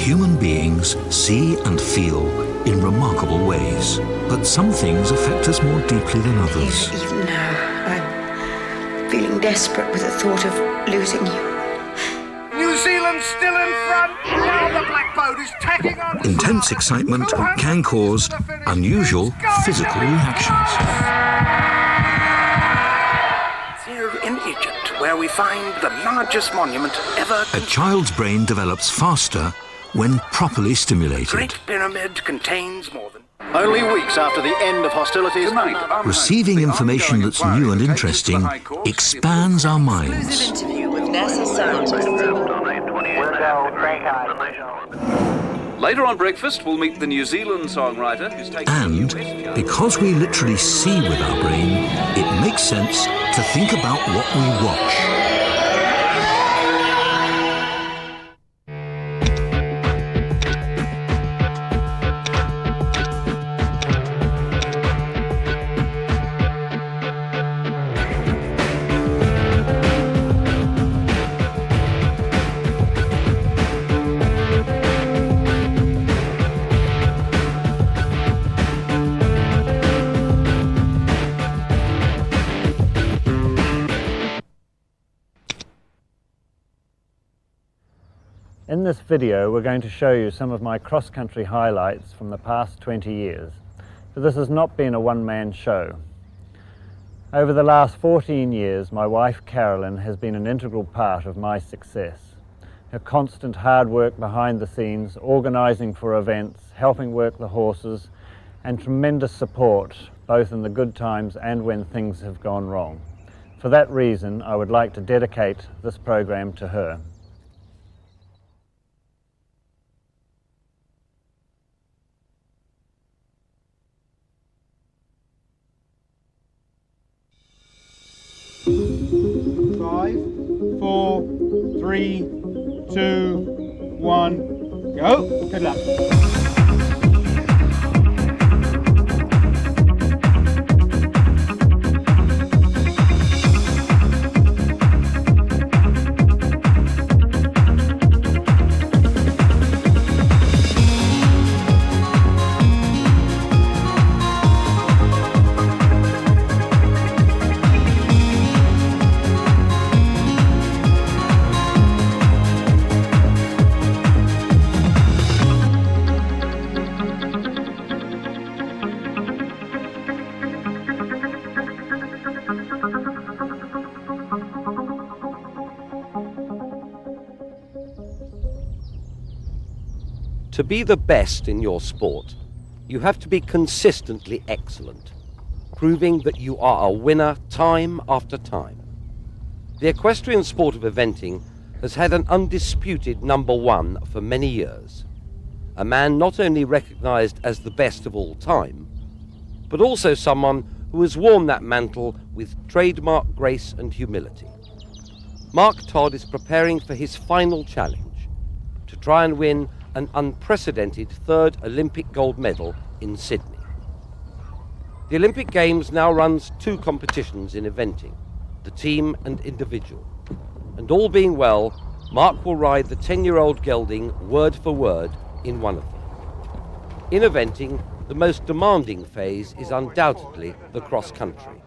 Human beings see and feel in remarkable ways, but some things affect us more deeply than others. Even now, I'm feeling desperate with the thought of losing you. New Zealand's still in front. Now the black boat is tacking on. Intense excitement can cause unusual physical reactions. Here in Egypt, where we find the largest monument ever. A child's brain develops faster when properly stimulated. Great Pyramid contains more than... Only weeks after the end of hostilities, Receiving information that's new and interesting expands our minds. Interview with NASA scientists. Later on breakfast, we'll meet the New Zealand songwriter who's taken... And because we literally see with our brain, it makes sense to think about what we watch. In this video, we're going to show you some of my cross-country highlights from the past 20 years, but this has not been a one-man show. Over the last 14 years, my wife Carolyn has been an integral part of my success. Her constant hard work behind the scenes, organising for events, helping work the horses, and tremendous support, both in the good times and when things have gone wrong. For that reason, I would like to dedicate this program to her. Five, 4, 3, 2, 1, go. Good luck. To be the best in your sport, you have to be consistently excellent, proving that you are a winner time after time. The equestrian sport of eventing has had an undisputed number one for many years, a man not only recognized as the best of all time, but also someone who has worn that mantle with trademark grace and humility. Mark Todd is preparing for his final challenge, to try and win an unprecedented third Olympic gold medal in Sydney. The Olympic Games now runs two competitions in eventing, the team and individual. And all being well, Mark will ride the 10-year-old gelding word for word in one of them. In eventing, the most demanding phase is undoubtedly the cross-country.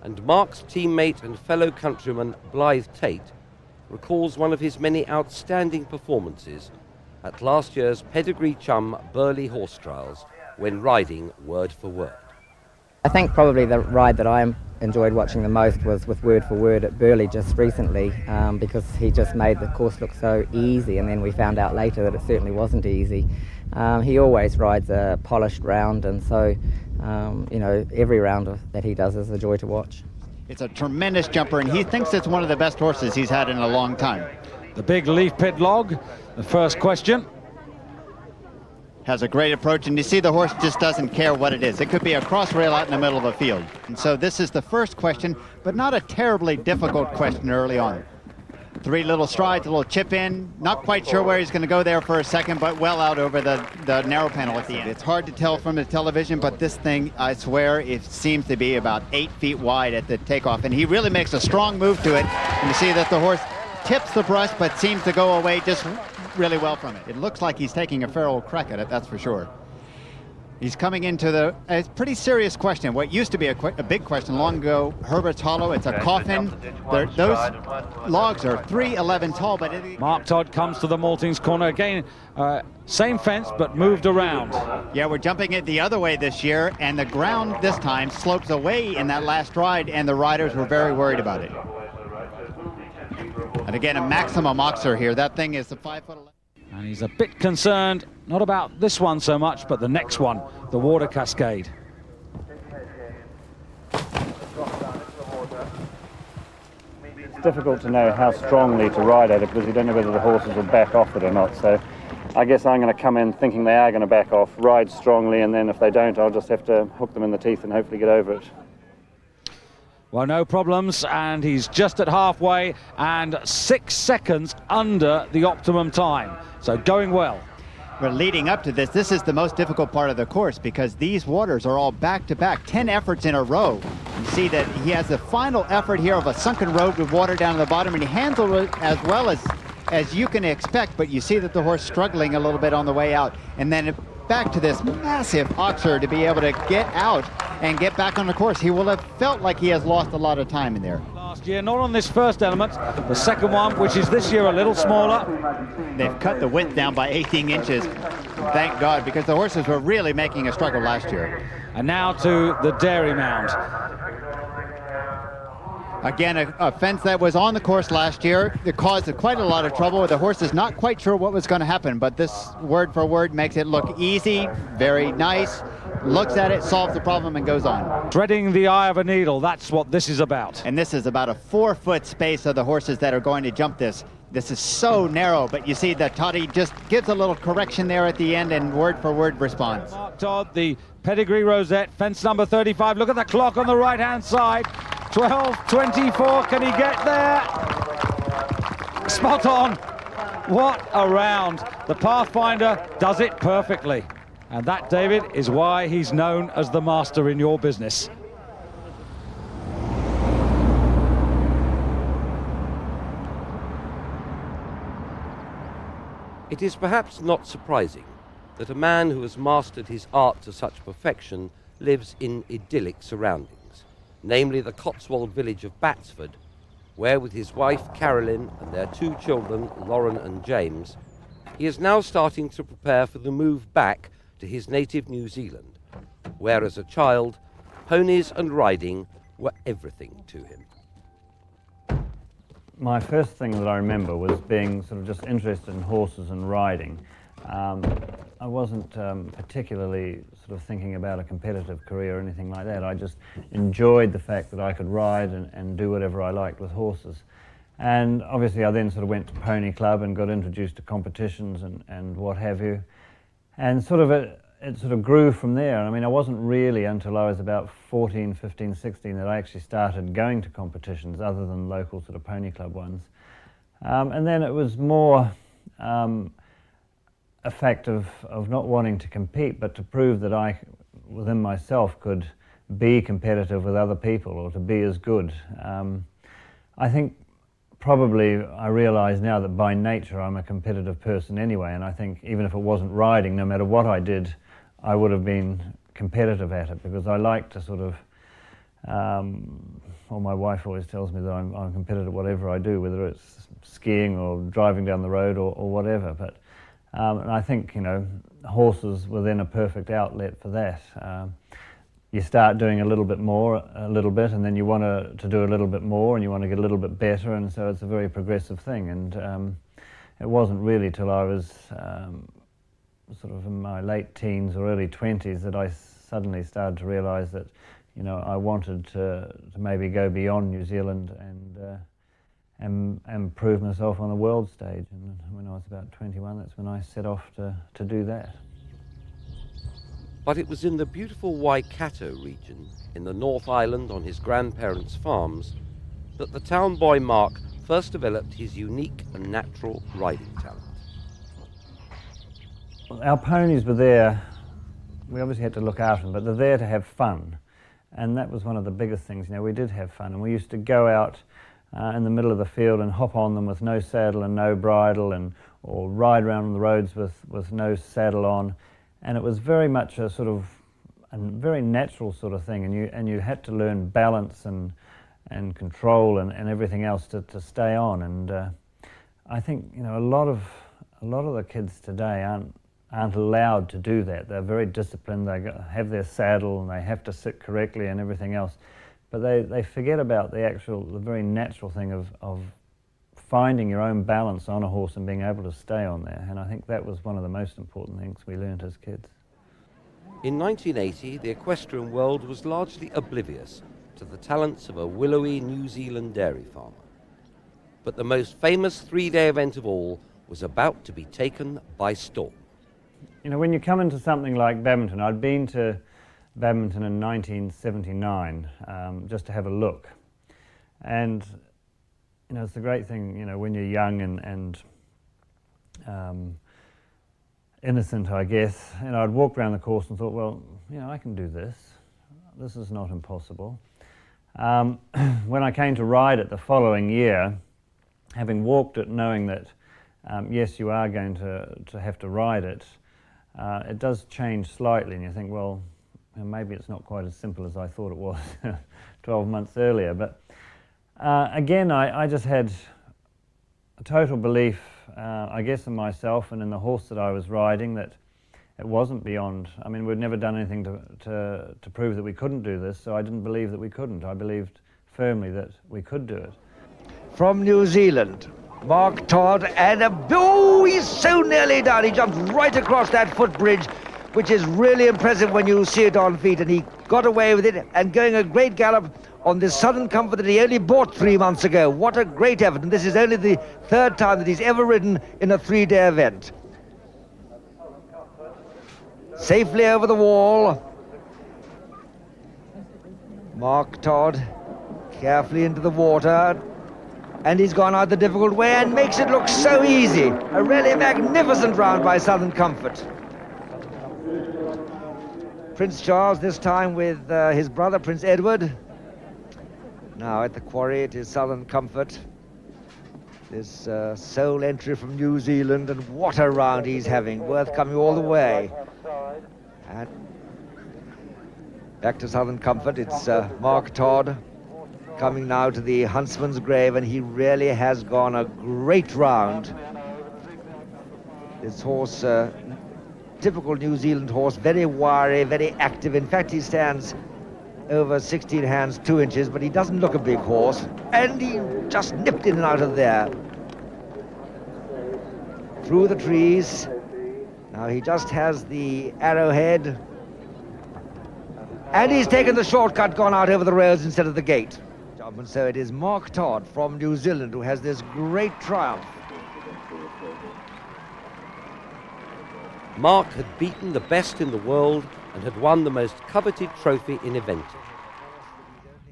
And Mark's teammate and fellow countryman Blythe Tate recalls one of his many outstanding performances at last year's Pedigree Chum Burley Horse Trials when riding word for word. I think probably the ride that I enjoyed watching the most was with Word for Word at Burley just recently, because he just made the course look so easy, and then we found out later that it certainly wasn't easy. He always rides a polished round, and so every round that he does is a joy to watch. It's a tremendous jumper, and he thinks it's one of the best horses he's had in a long time. The big leaf pit log, the first question. Has a great approach, and you see the horse just doesn't care what it is. It could be a cross rail out in the middle of a field. And so this is the first question, but not a terribly difficult question early on. 3 little strides, a little chip in, not quite sure where he's going to go there for a second, but well out over the narrow panel at the end. It's hard to tell from the television, but this thing, I swear, it seems to be about 8 feet wide at the takeoff, and he really makes a strong move to it. And you see that the horse tips the brush, but seems to go away just really well from it. It looks like he's taking a fair old crack at it, that's for sure. He's coming into a pretty serious question. What used to be a big question long ago, Herbert's Hollow, it's a coffin. Those logs are 3'11" tall, but Mark Todd comes to the Maltings corner again. Same fence, but moved around. Yeah, we're jumping it the other way this year, and the ground this time slopes away in that last ride, and the riders were very worried about it. And again, a maximum oxer here. That thing is the 5'11". And he's a bit concerned, not about this one so much, but the next one, the water cascade. It's difficult to know how strongly to ride at it because you don't know whether the horses will back off it or not. So I guess I'm going to come in thinking they are going to back off, ride strongly, and then if they don't, I'll just have to hook them in the teeth and hopefully get over it. Well, no problems, and he's just at halfway and 6 seconds under the optimum time. So going well. But leading up to this, this is the most difficult part of the course because these waters are all back-to-back, 10 efforts in a row. You see that he has the final effort here of a sunken road with water down at the bottom, and he handled it as well as you can expect, but you see that the horse struggling a little bit on the way out. And then back to this massive oxer to be able to get out and get back on the course. He will have felt like he has lost a lot of time in there. Last year, not on this first element, the second one, which is this year a little smaller. They've cut the width down by 18 inches, thank God, because the horses were really making a struggle last year. And now to the dairy mound. Again, a fence that was on the course last year. It caused quite a lot of trouble. The horse is not quite sure what was going to happen, but this word for word makes it look easy, very nice, looks at it, solves the problem, and goes on. Threading the eye of a needle, that's what this is about. And this is about a 4-foot space of the horses that are going to jump this. This is so narrow, but you see that Toddy just gives a little correction there at the end and word for word responds. Mark Todd, the pedigree rosette, fence number 35. Look at the clock on the right-hand side. 12:24, can he get there? Spot on. What a round. The Pathfinder does it perfectly. And that, David, is why he's known as the master in your business. It is perhaps not surprising that a man who has mastered his art to such perfection lives in idyllic surroundings, namely the Cotswold village of Batsford, where with his wife Carolyn and their 2 children, Lauren and James, he is now starting to prepare for the move back to his native New Zealand, where as a child, ponies and riding were everything to him. My first thing that I remember was being sort of just interested in horses and riding. I wasn't particularly sort of thinking about a competitive career or anything like that. I just enjoyed the fact that I could ride and do whatever I liked with horses. And obviously I then sort of went to Pony Club and got introduced to competitions and what have you. And sort of it sort of grew from there. I mean, I wasn't really until I was about 14, 15, 16 that I actually started going to competitions other than local sort of Pony Club ones. And then it was more a fact of not wanting to compete, but to prove that I, within myself, could be competitive with other people or to be as good. I think probably I realise now that by nature I'm a competitive person anyway, and I think even if it wasn't riding, no matter what I did, I would have been competitive at it because I like to sort of, well, my wife always tells me that I'm competitive at whatever I do, whether it's skiing or driving down the road or whatever. But and I think, you know, horses were then a perfect outlet for that. You start doing a little bit more, a little bit, and then you want to do a little bit more, and you want to get a little bit better, and so it's a very progressive thing. And it wasn't really till I was sort of in my late teens or early 20s that I suddenly started to realise that, you know, I wanted to maybe go beyond New Zealand and prove myself on the world stage. And when I was about 21, that's when I set off to do that. But it was in the beautiful Waikato region, in the North Island on his grandparents' farms, that the town boy Mark first developed his unique and natural riding talent. Well, our ponies were there, we obviously had to look after them, but they're there to have fun. And that was one of the biggest things. You know, we did have fun, and we used to go out in the middle of the field and hop on them with no saddle and no bridle, or ride around on the roads with no saddle on, and it was very much a sort of a very natural sort of thing, and you had to learn balance and control and everything else to stay on. And I think, you know, a lot of the kids today aren't allowed to do that. They're very disciplined. They have their saddle and they have to sit correctly and everything else, but they forget about the very natural thing of finding your own balance on a horse and being able to stay on there. And I think that was one of the most important things we learned as kids. In 1980, the equestrian world was largely oblivious to the talents of a willowy New Zealand dairy farmer. But the most famous three-day event of all was about to be taken by storm. You know, when you come into something like badminton, I'd been to badminton in 1979 just to have a look. And, you know, it's a great thing, you know, when you're young and innocent, I guess. And I'd walked around the course and thought, well, you know, I can do this. This is not impossible. When I came to ride it the following year, having walked it, knowing that, yes, you are going to have to ride it, it does change slightly, and you think, well, maybe it's not quite as simple as I thought it was 12 months earlier. But again, I just had a total belief, I guess, in myself and in the horse that I was riding, that it wasn't beyond. I mean, we'd never done anything to prove that we couldn't do this, so I didn't believe that we couldn't. I believed firmly that we could do it. From New Zealand, Mark Todd, and he's so nearly done. He jumped right across that footbridge, which is really impressive when you see it on feet, and he got away with it and going a great gallop on this Southern Comfort that he only bought 3 months ago. What a great effort, and this is only the third time that he's ever ridden in a three-day event. Safely over the wall. Mark Todd carefully into the water, and he's gone out the difficult way and makes it look so easy. A really magnificent round by Southern Comfort. Prince Charles this time with his brother Prince Edward. Now at the quarry it is Southern Comfort. This sole entry from New Zealand, and what a round he's having, worth coming all the way. And back to Southern Comfort, it's Mark Todd coming now to the huntsman's grave, and he really has gone a great round. This horse, typical New Zealand horse, very wiry, very active. In fact, he stands over 16 hands 2 inches, but he doesn't look a big horse, and he just nipped in and out of there. Through the trees. Now he just has the arrowhead, and he's taken the shortcut, gone out over the rails instead of the gate. And so it is Mark Todd from New Zealand who has this great triumph. Mark had beaten the best in the world and had won the most coveted trophy in eventing.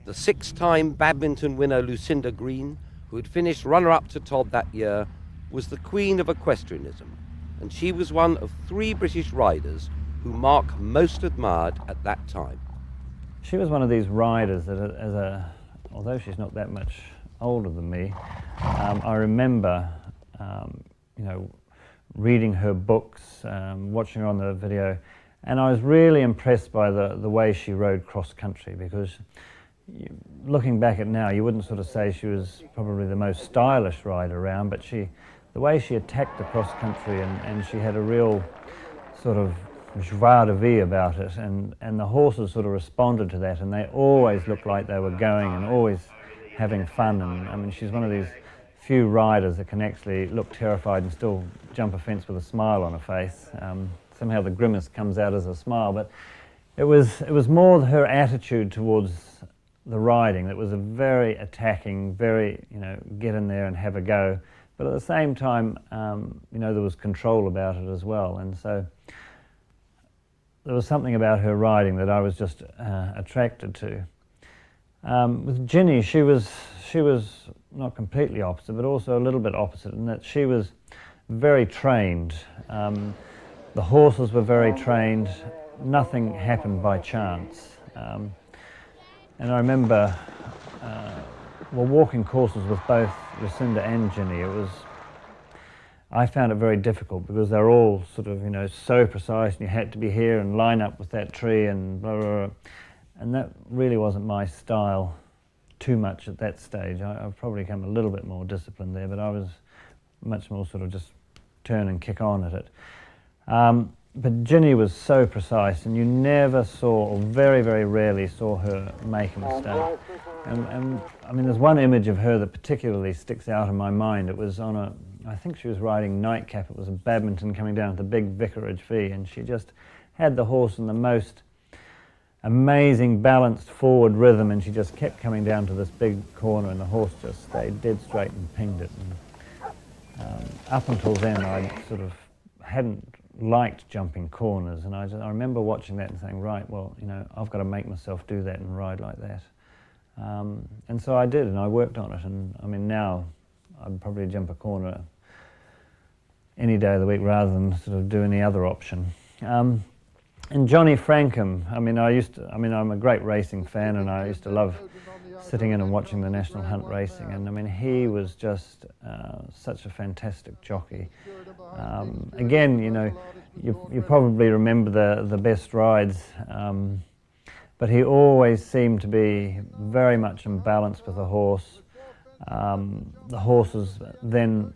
The 6-time badminton winner Lucinda Green, who had finished runner-up to Todd that year, was the queen of equestrianism, and she was one of 3 British riders who Mark most admired at that time. She was one of these riders that, although she's not that much older than me, I remember, you know, reading her books, watching her on the video, and I was really impressed by the way she rode cross-country, because looking back at now, you wouldn't sort of say she was probably the most stylish rider around, but the way she attacked the cross-country, and she had a real sort of joie de vivre about it, and the horses sort of responded to that, and they always looked like they were going and always having fun. And I mean, she's one of these few riders that can actually look terrified and still jump a fence with a smile on her face. Somehow the grimace comes out as a smile, but it was more her attitude towards the riding that was a very attacking, very, you know, get in there and have a go, but at the same time, you know, there was control about it as well. And so there was something about her riding that I was just attracted to. With Ginny, she was not completely opposite, but also a little bit opposite in that she was very trained. The horses were very trained. Nothing happened by chance. And I remember walking courses with both Lucinda and Ginny. It was I found it very difficult because they're all sort of, you know, so precise, and you had to be here and line up with that tree and blah, blah, blah. And that really wasn't my style too much at that stage. I've probably become a little bit more disciplined there, but I was much more sort of just turn and kick on at it. But Ginny was so precise, and you never saw, or very, very rarely saw her make a mistake. And I mean, there's one image of her that particularly sticks out in my mind. It was on I think she was riding Nightcap. It was a Badminton coming down at the big Vicarage V, and she just had the horse in the most amazing balanced forward rhythm, and she just kept coming down to this big corner, and the horse just stayed dead straight and pinged it. And, up until then, I sort of hadn't liked jumping corners, and I remember watching that and saying, right, well, you know, I've got to make myself do that and ride like that. And so I did, and I worked on it, and I mean, now I'd probably jump a corner any day of the week rather than sort of do any other option. And Johnny Frankham, I mean, I'm a great racing fan, and I used to love sitting in and watching the National Hunt racing, and I mean, he was just such a fantastic jockey. Again, you know, you probably remember the best rides, but he always seemed to be very much in balance with the horse. The horses then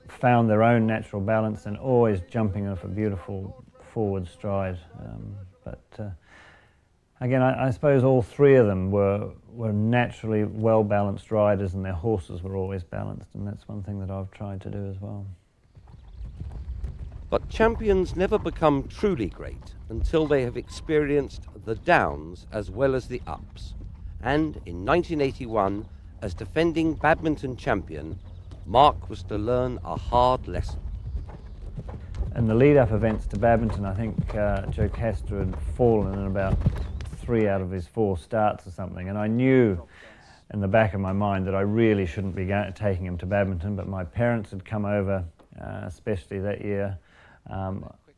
found their own natural balance and always jumping off a beautiful forward stride. Again, I suppose all three of them were naturally well-balanced riders, and their horses were always balanced, and that's one thing that I've tried to do as well. But champions never become truly great until they have experienced the downs as well as the ups. And in 1981, as defending badminton champion, Mark was to learn a hard lesson. In the lead-up events to badminton, I think Joe Castor had fallen in about 3 out of his 4 starts or something, and I knew in the back of my mind that I really shouldn't be taking him to badminton, but my parents had come over, especially that year.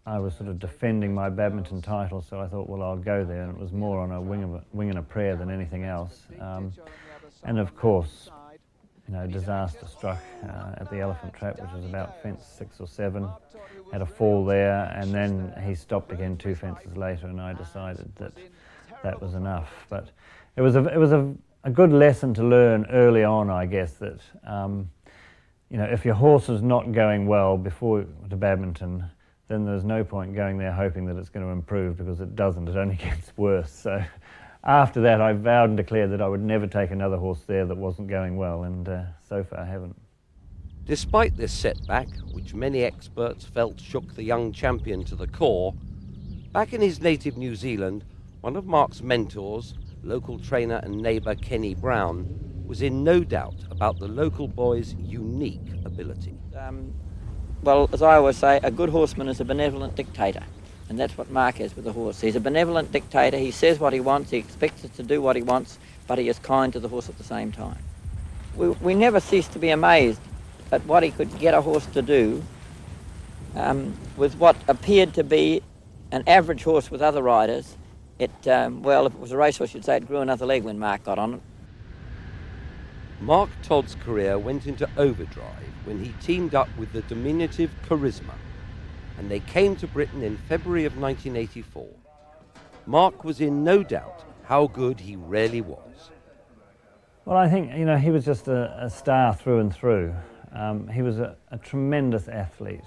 I was sort of defending my badminton title, so I thought, well, I'll go there, and it was more on a wing and a prayer than anything else. And of course, you know, disaster struck at the Elephant Trap, which was about fence 6 or 7. Had a fall there, and then he stopped again 2 fences later, and I decided that that was enough. But it was a good lesson to learn early on, I guess, that you know, if your horse is not going well before the badminton, then there's no point going there hoping that it's going to improve, because it doesn't. It only gets worse. So after that, I vowed and declared that I would never take another horse there that wasn't going well, and so far I haven't. Despite this setback, which many experts felt shook the young champion to the core, back in his native New Zealand, one of Mark's mentors, local trainer and neighbour Kenny Brown, was in no doubt about the local boy's unique ability. Well, as I always say, a good horseman is a benevolent dictator, and that's what Mark is with the horse. He's a benevolent dictator. He says what he wants, he expects it to do what he wants, but he is kind to the horse at the same time. We never cease to be amazed at what he could get a horse to do with what appeared to be an average horse with other riders. Well, if it was a racehorse, you'd say it grew another leg when Mark got on it. Mark Todd's career went into overdrive when he teamed up with the diminutive Charisma, and they came to Britain in February of 1984. Mark was in no doubt how good he really was. Well, I think, you know, he was just a star through and through. He was a tremendous athlete.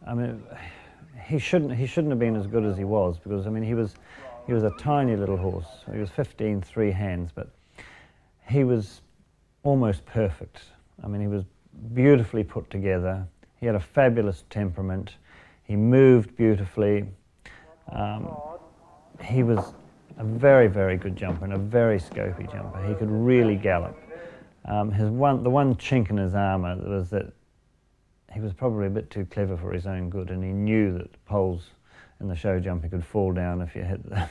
I mean, he shouldn't have been as good as he was, because I mean, he was a tiny little horse. He was 15 3 hands, but he was almost perfect. I mean, he was beautifully put together. He had a fabulous temperament. He moved beautifully. He was a very, very good jumper and a very scopy jumper. He could really gallop. The one chink in his armour was that he was probably a bit too clever for his own good, and he knew that poles in the show jumping could fall down if you hit them.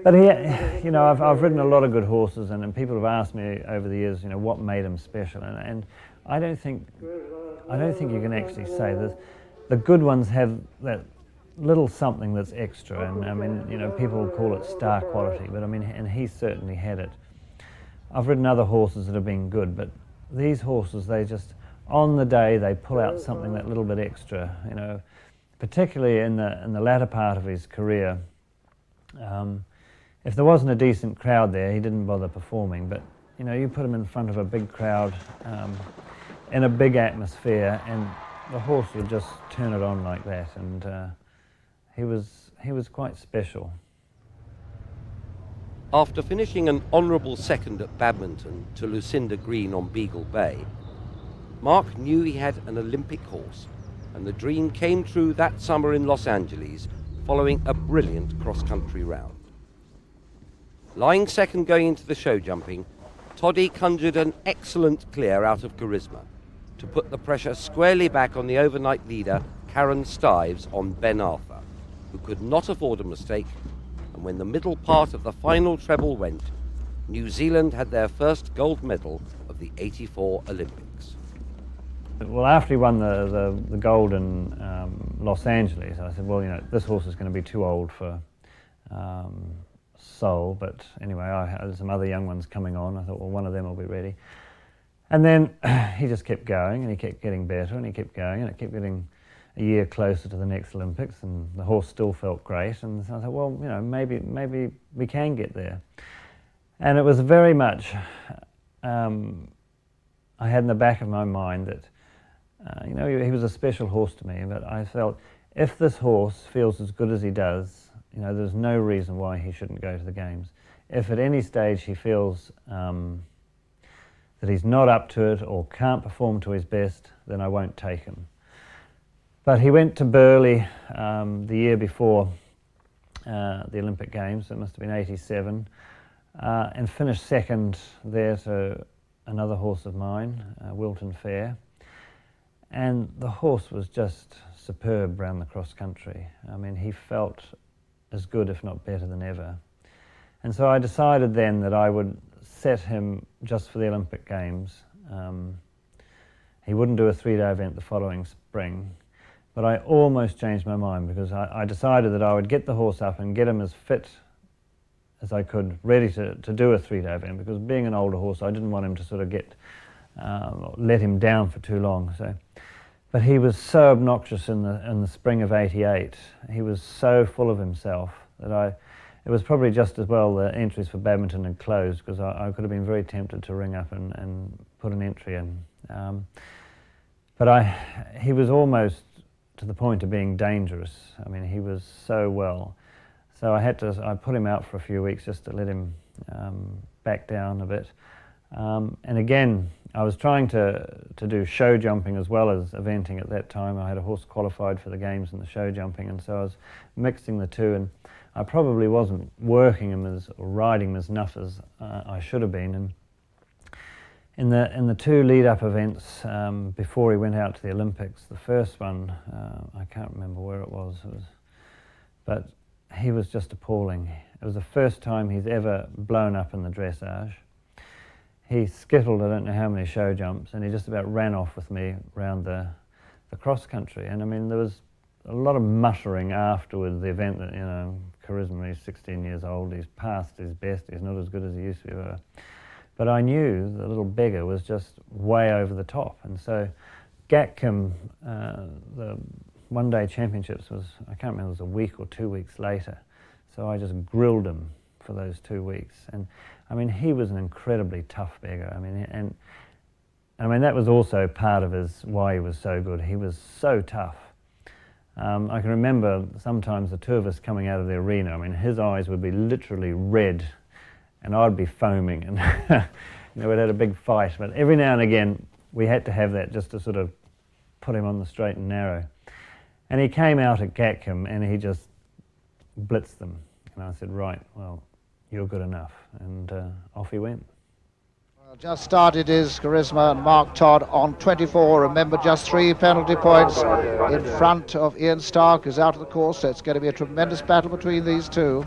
But he, you know, I've ridden a lot of good horses, and people have asked me over the years, you know, what made him special, and I don't think you can actually say that. The good ones have that little something that's extra, and I mean, you know, people call it star quality, but I mean, and he certainly had it. I've ridden other horses that have been good, but these horses, they just on the day they pull out something that little bit extra, you know, particularly in the latter part of his career. If there wasn't a decent crowd there, he didn't bother performing, but you know, you put him in front of a big crowd in a big atmosphere and the horse would just turn it on like that, and he was quite special. After finishing an honourable second at Badminton to Lucinda Green on Beagle Bay, Mark knew he had an Olympic horse, and the dream came true that summer in Los Angeles following a brilliant cross-country round. Lying second going into the show jumping, Toddy conjured an excellent clear out of Charisma to put the pressure squarely back on the overnight leader, Karen Stives, on Ben Arthur, who could not afford a mistake, and when the middle part of the final treble went, New Zealand had their first gold medal of the '84 Olympics. Well, after he won the gold in Los Angeles, I said, well, you know, this horse is going to be too old for Seoul, but anyway, I had some other young ones coming on. I thought, well, one of them will be ready. And then he just kept going, and he kept getting better, and he kept going, and it kept getting a year closer to the next Olympics, and the horse still felt great. And so I thought, well, you know, maybe we can get there. And it was very much, I had in the back of my mind that, you know, he was a special horse to me, but I felt if this horse feels as good as he does, you know, there's no reason why he shouldn't go to the games. If at any stage he feels that he's not up to it or can't perform to his best, then I won't take him. But he went to Burghley the year before the Olympic Games, it must have been '87, and finished second there to another horse of mine, Wilton Fair. And the horse was just superb round the cross country. I mean, he felt as good, if not better than ever. And so I decided then that I would set him just for the Olympic Games. He wouldn't do a 3-day event the following spring, but I almost changed my mind because I decided that I would get the horse up and get him as fit as I could, ready to do a 3-day event, because being an older horse, I didn't want him to sort of get, let him down for too long. So, but he was so obnoxious in the spring of '88. He was so full of himself that it was probably just as well the entries for Badminton had closed, because I could have been very tempted to ring up and put an entry in. But he was almost to the point of being dangerous. I mean, he was so well. So I put him out for a few weeks just to let him back down a bit. And again, I was trying to do show jumping as well as eventing at that time. I had a horse qualified for the games and the show jumping, and so I was mixing the two, and I probably wasn't working him or riding him as enough as I should have been. And in the two lead-up events before he went out to the Olympics, the first one, I can't remember where it was, but he was just appalling. It was the first time he's ever blown up in the dressage. He skittled I don't know how many show jumps, and he just about ran off with me around the cross country. And I mean, there was a lot of muttering afterwards, the event that, you know, Charisma, he's 16 years old, he's past his best, he's not as good as he used to be. But I knew the little beggar was just way over the top. And so Gatcombe, the one-day championships was, I can't remember, it was a week or 2 weeks later. So I just grilled him for those 2 weeks. And I mean, he was an incredibly tough beggar. I mean, and that was also part of why he was so good. He was so tough. I can remember sometimes the two of us coming out of the arena. I mean, his eyes would be literally red, and I'd be foaming, and you know, we'd had a big fight. But every now and again, we had to have that just to sort of put him on the straight and narrow. And he came out at Gatcombe, and he just blitzed them. And I said, right, well, you're good enough. And off he went. Well, just started is Charisma and Mark Todd on 24. Remember, just 3 penalty points in front of Ian Stark, who's out of the course, so it's going to be a tremendous battle between these two.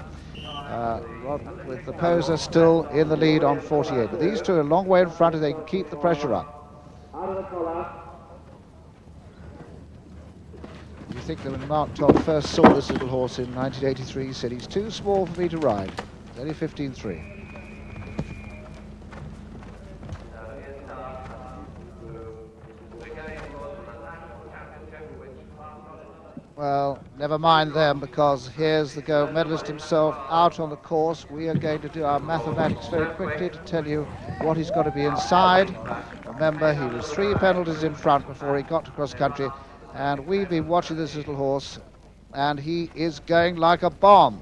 With the poser still in the lead on 48. But these two are a long way in front if they can keep the pressure up. You think that when Mark Todd first saw this little horse in 1983, he said, he's too small for me to ride. He's only 15.3. Well, never mind them, because here's the gold medalist himself out on the course. We are going to do our mathematics very quickly to tell you what he's got to be inside. Remember, he was 3 penalties in front before he got to cross country, and we've been watching this little horse, and he is going like a bomb.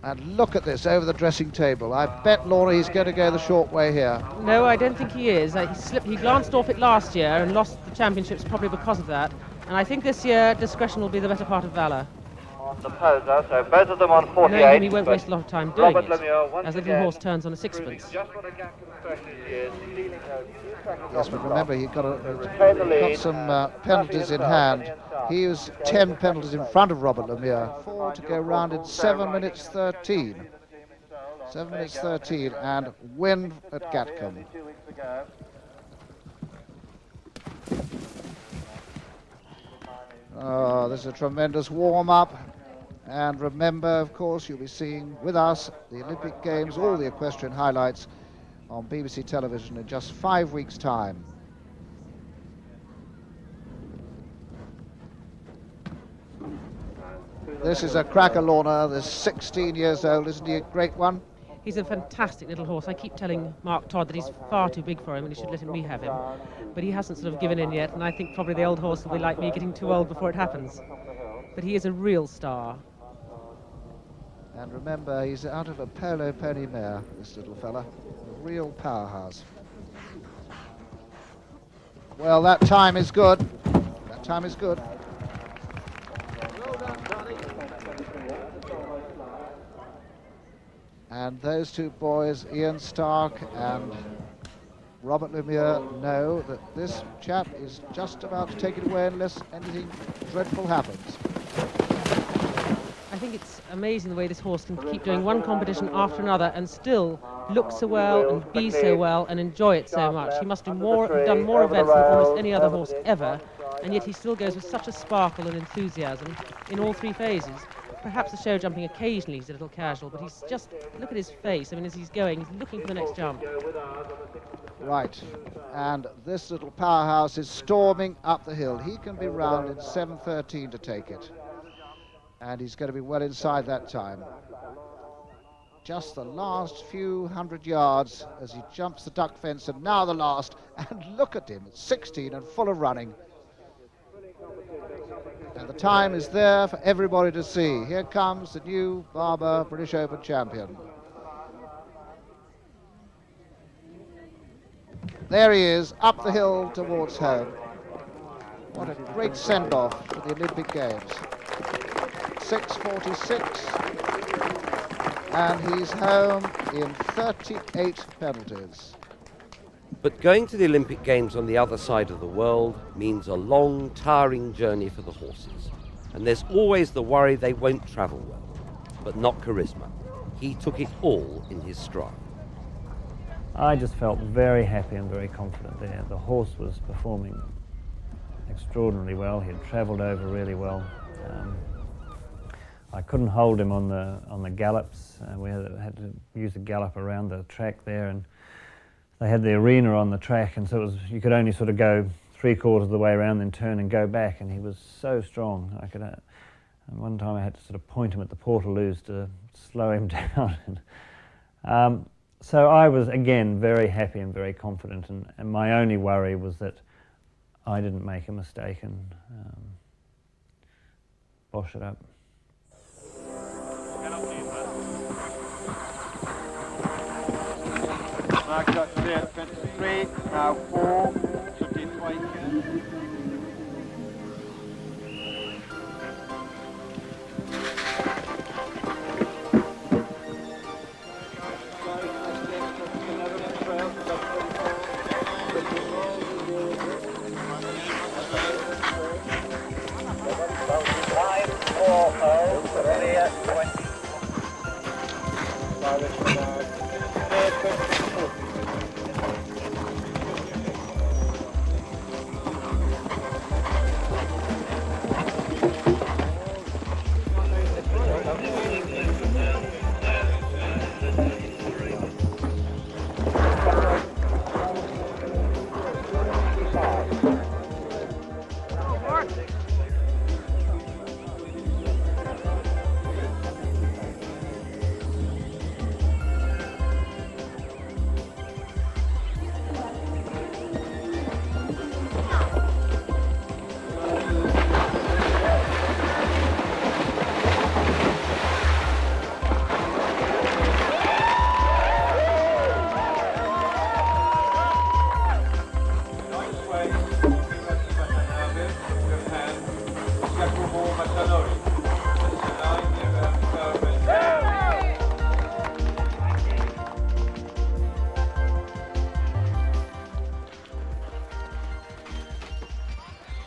And look at this over the dressing table. I bet, Laura, he's going to go the short way here. No, I don't think he is. He glanced off it last year and lost the championships probably because of that. And I think this year discretion will be the better part of valour. On the poser, so both of them on 48. Knowing him, he won't waste a lot of time doing Robert it, Lemieux, once as the little again, horse turns on a sixpence. just what a gap to the specialist is, stealing a few seconds Yes, off but the remember, clock. he got some penalties in hand. He was 10 penalties in front of Robert Lemieux. 4 to go round in 7 minutes 13. 7 minutes 13, and win at Gatcombe. Oh, this is a tremendous warm-up. And remember, of course, you'll be seeing with us the Olympic Games, all the equestrian highlights on BBC television in just 5 weeks' time. This is a cracker, Lorna. This 16 years old, isn't he a great one? He's a fantastic little horse. I keep telling Mark Todd that he's far too big for him and he should let me have him. But he hasn't sort of given in yet, and I think probably the old horse will be like me, getting too old before it happens. But he is a real star. And remember, he's out of a polo pony mare, this little fella. A real powerhouse. Well, that time is good. That time is good. And those two boys, Ian Stark and Robert Lemieux, know that this chap is just about to take it away unless anything dreadful happens. I think it's amazing the way this horse can keep doing one competition after another and still look so well and be so well and enjoy it so much. He must have done more events than almost any other horse ever, and yet he still goes with such a sparkle and enthusiasm in all 3 phases. Perhaps the show jumping occasionally he's a little casual, but he's just, look at his face. I mean, as he's going, he's looking for the next jump. Right, and this little powerhouse is storming up the hill. He can be round in 7:13 to take it. And he's going to be well inside that time. Just the last few hundred yards as he jumps the duck fence, and now the last. And look at him, 16 and full of running. And the time is there for everybody to see. Here comes the new Barber British Open champion. There he is, up the hill towards home. What a great send-off to the Olympic Games. 6:46, and he's home in 38 penalties. But going to the Olympic Games on the other side of the world means a long, tiring journey for the horses. And there's always the worry they won't travel well. But not Charisma. He took it all in his stride. I just felt very happy and very confident there. The horse was performing extraordinarily well. He had travelled over really well. I couldn't hold him on the gallops. We had to use a gallop around the track there, and they had the arena on the track, and so you could only sort of go 3/4 of the way around, then turn and go back, and he was so strong. And one time I had to sort of point him at the portaloos to slow him down. So I was, again, very happy and very confident, and my only worry was that I didn't make a mistake and bosh it up. Mark got clear at 23, now 4, should be twice.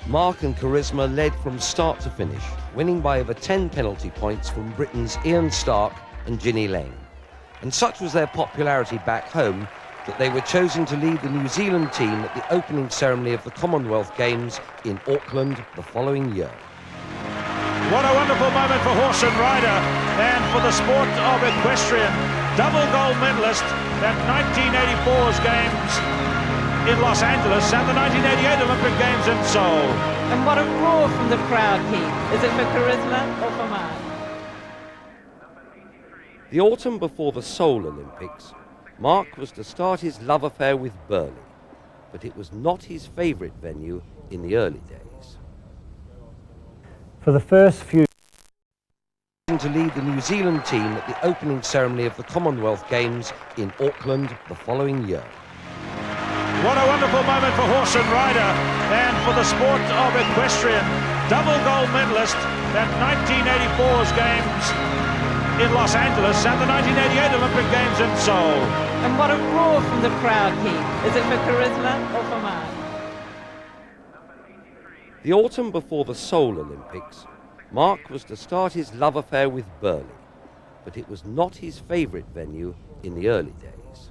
Mark and Charisma led from start to finish, winning by over 10 penalty points from Britain's Ian Stark and Ginny Lane. And such was their popularity back home that they were chosen to lead the New Zealand team at the opening ceremony of the Commonwealth Games in Auckland the following year. What a wonderful moment for horse and rider and for the sport of equestrian. Double gold medalist at 1984's Games in Los Angeles and the 1988 Olympic Games in Seoul. And what a roar from the crowd, Keith. Is it for Charisma or for Mark? The autumn before the Seoul Olympics, Mark was to start his love affair with Burghley, but it was not his favourite venue in the early days. For the first few to lead the New Zealand team at the opening ceremony of the Commonwealth Games in Auckland the following year. What a wonderful moment for horse and rider and for the sport of equestrian. Double gold medalist at 1984's Games in Los Angeles and the 1988 Olympic Games in Seoul. And what a roar from the crowd, Keith. Is it for Charisma or for Mark? The autumn before the Seoul Olympics, Mark was to start his love affair with Burghley, but it was not his favourite venue in the early days.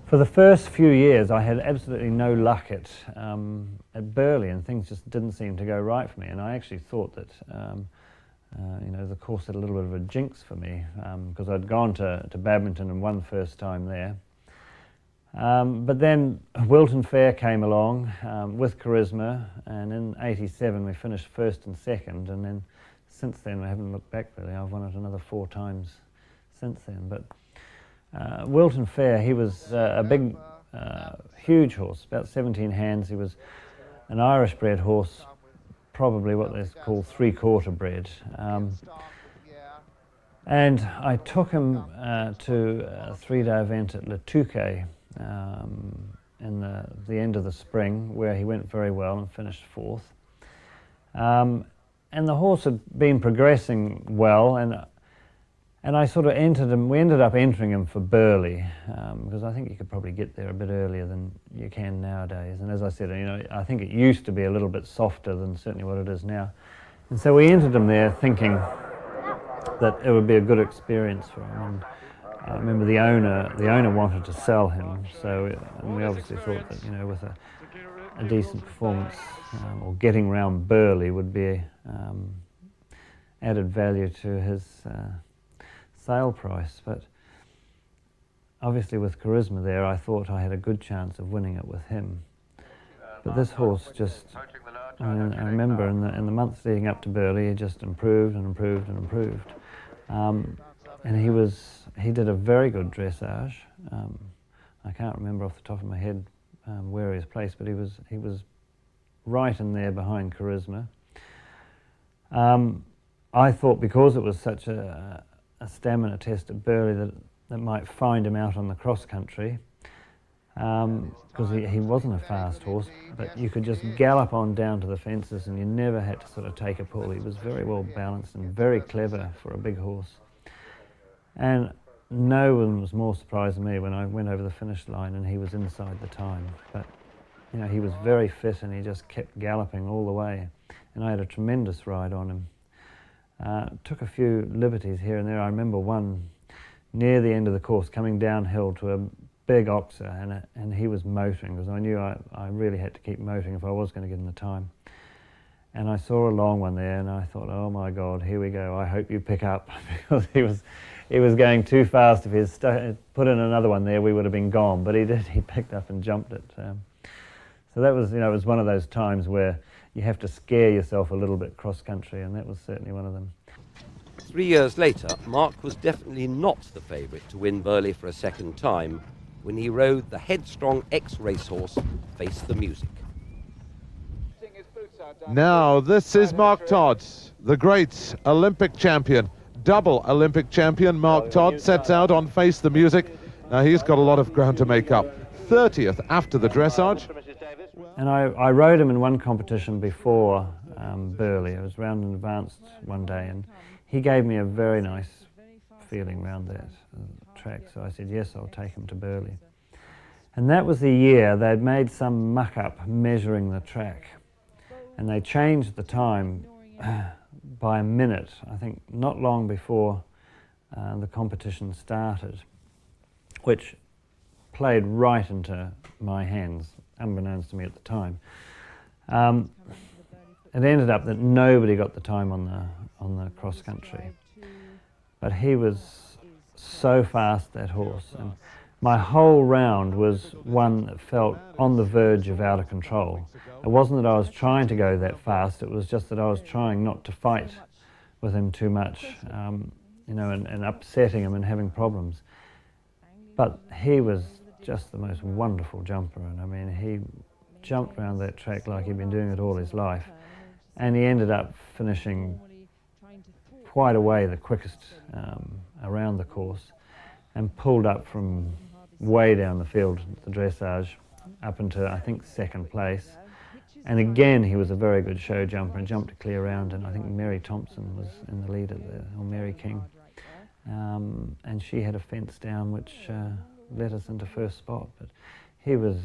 For the first few years, I had absolutely no luck at Burghley, and things just didn't seem to go right for me. And I actually thought that, the course had a little bit of a jinx for me because I'd gone to Badminton and won the first time there. But then Wilton Fair came along with Charisma, and in '87 we finished first and second. And then since then, I haven't looked back really. I've won it another 4 times since then. But Wilton Fair, he was a big, huge horse, about 17 hands. He was an Irish bred horse, probably what they call 3/4 bred. And I took him to a 3-day event at Le Touquet in the end of the spring, where he went very well and finished 4th. And the horse had been progressing well, and I sort of entered him. We ended up entering him for Burghley because I think you could probably get there a bit earlier than you can nowadays. And as I said, I think it used to be a little bit softer than certainly what it is now. And so we entered him there thinking that it would be a good experience for him. And I remember the owner wanted to sell him, so we obviously thought that with a decent performance or getting round Burghley would be added value to his sale price. But obviously with Charisma there, I thought I had a good chance of winning it with him. But this horse just, I remember in the months leading up to Burghley, he just improved and improved and improved. And he did a very good dressage. I can't remember off the top of my head where he was placed, but he was right in there behind Charisma. I thought because it was such a stamina test at Burghley that might find him out on the cross country, because he wasn't a fast horse, but you could just gallop on down to the fences and you never had to sort of take a pull. He was very well balanced and very clever for a big horse. And no one was more surprised than me when I went over the finish line and he was inside the time. But he was very fit and he just kept galloping all the way. And I had a tremendous ride on him. Took a few liberties here and there. I remember one near the end of the course coming downhill to a big oxer, and he was motoring because I knew I really had to keep motoring if I was going to get in the time. And I saw a long one there and I thought, oh my God, here we go. I hope you pick up, because he was going too fast. If he had put in another one there, we would have been gone. But he did. He picked up and jumped it. So that was, it was one of those times where you have to scare yourself a little bit cross country, and that was certainly one of them. 3 years later, Mark was definitely not the favourite to win Burghley for a second time when he rode the headstrong ex-racehorse Face the Music. Now, this is Mark Todd, the great Olympic champion, double Olympic champion. Mark Todd sets out on Face the Music. Now, he's got a lot of ground to make up. 30th after the dressage. And I rode him in one competition before Burghley. I was round and advanced one day, and he gave me a very nice feeling round that track. So I said, yes, I'll take him to Burghley. And that was the year they'd made some muck-up measuring the track. And they changed the time by a minute, I think not long before the competition started, which played right into my hands, unbeknownst to me at the time. It ended up that nobody got the time on the cross country, but he was so fast, that horse, and my whole round was one that felt on the verge of out of control. It wasn't that I was trying to go that fast, it was just that I was trying not to fight with him too much, you know, and upsetting him and having problems. But he was just the most wonderful jumper, and I mean, he jumped around that track like he'd been doing it all his life, and he ended up finishing quite a way the quickest around the course, and pulled up from way down the field, the dressage, up into, I think, second place. And again, he was a very good show jumper and jumped a clear round, and I think Mary Thompson was in the lead at or Mary King. And she had a fence down which led us into first spot. But he was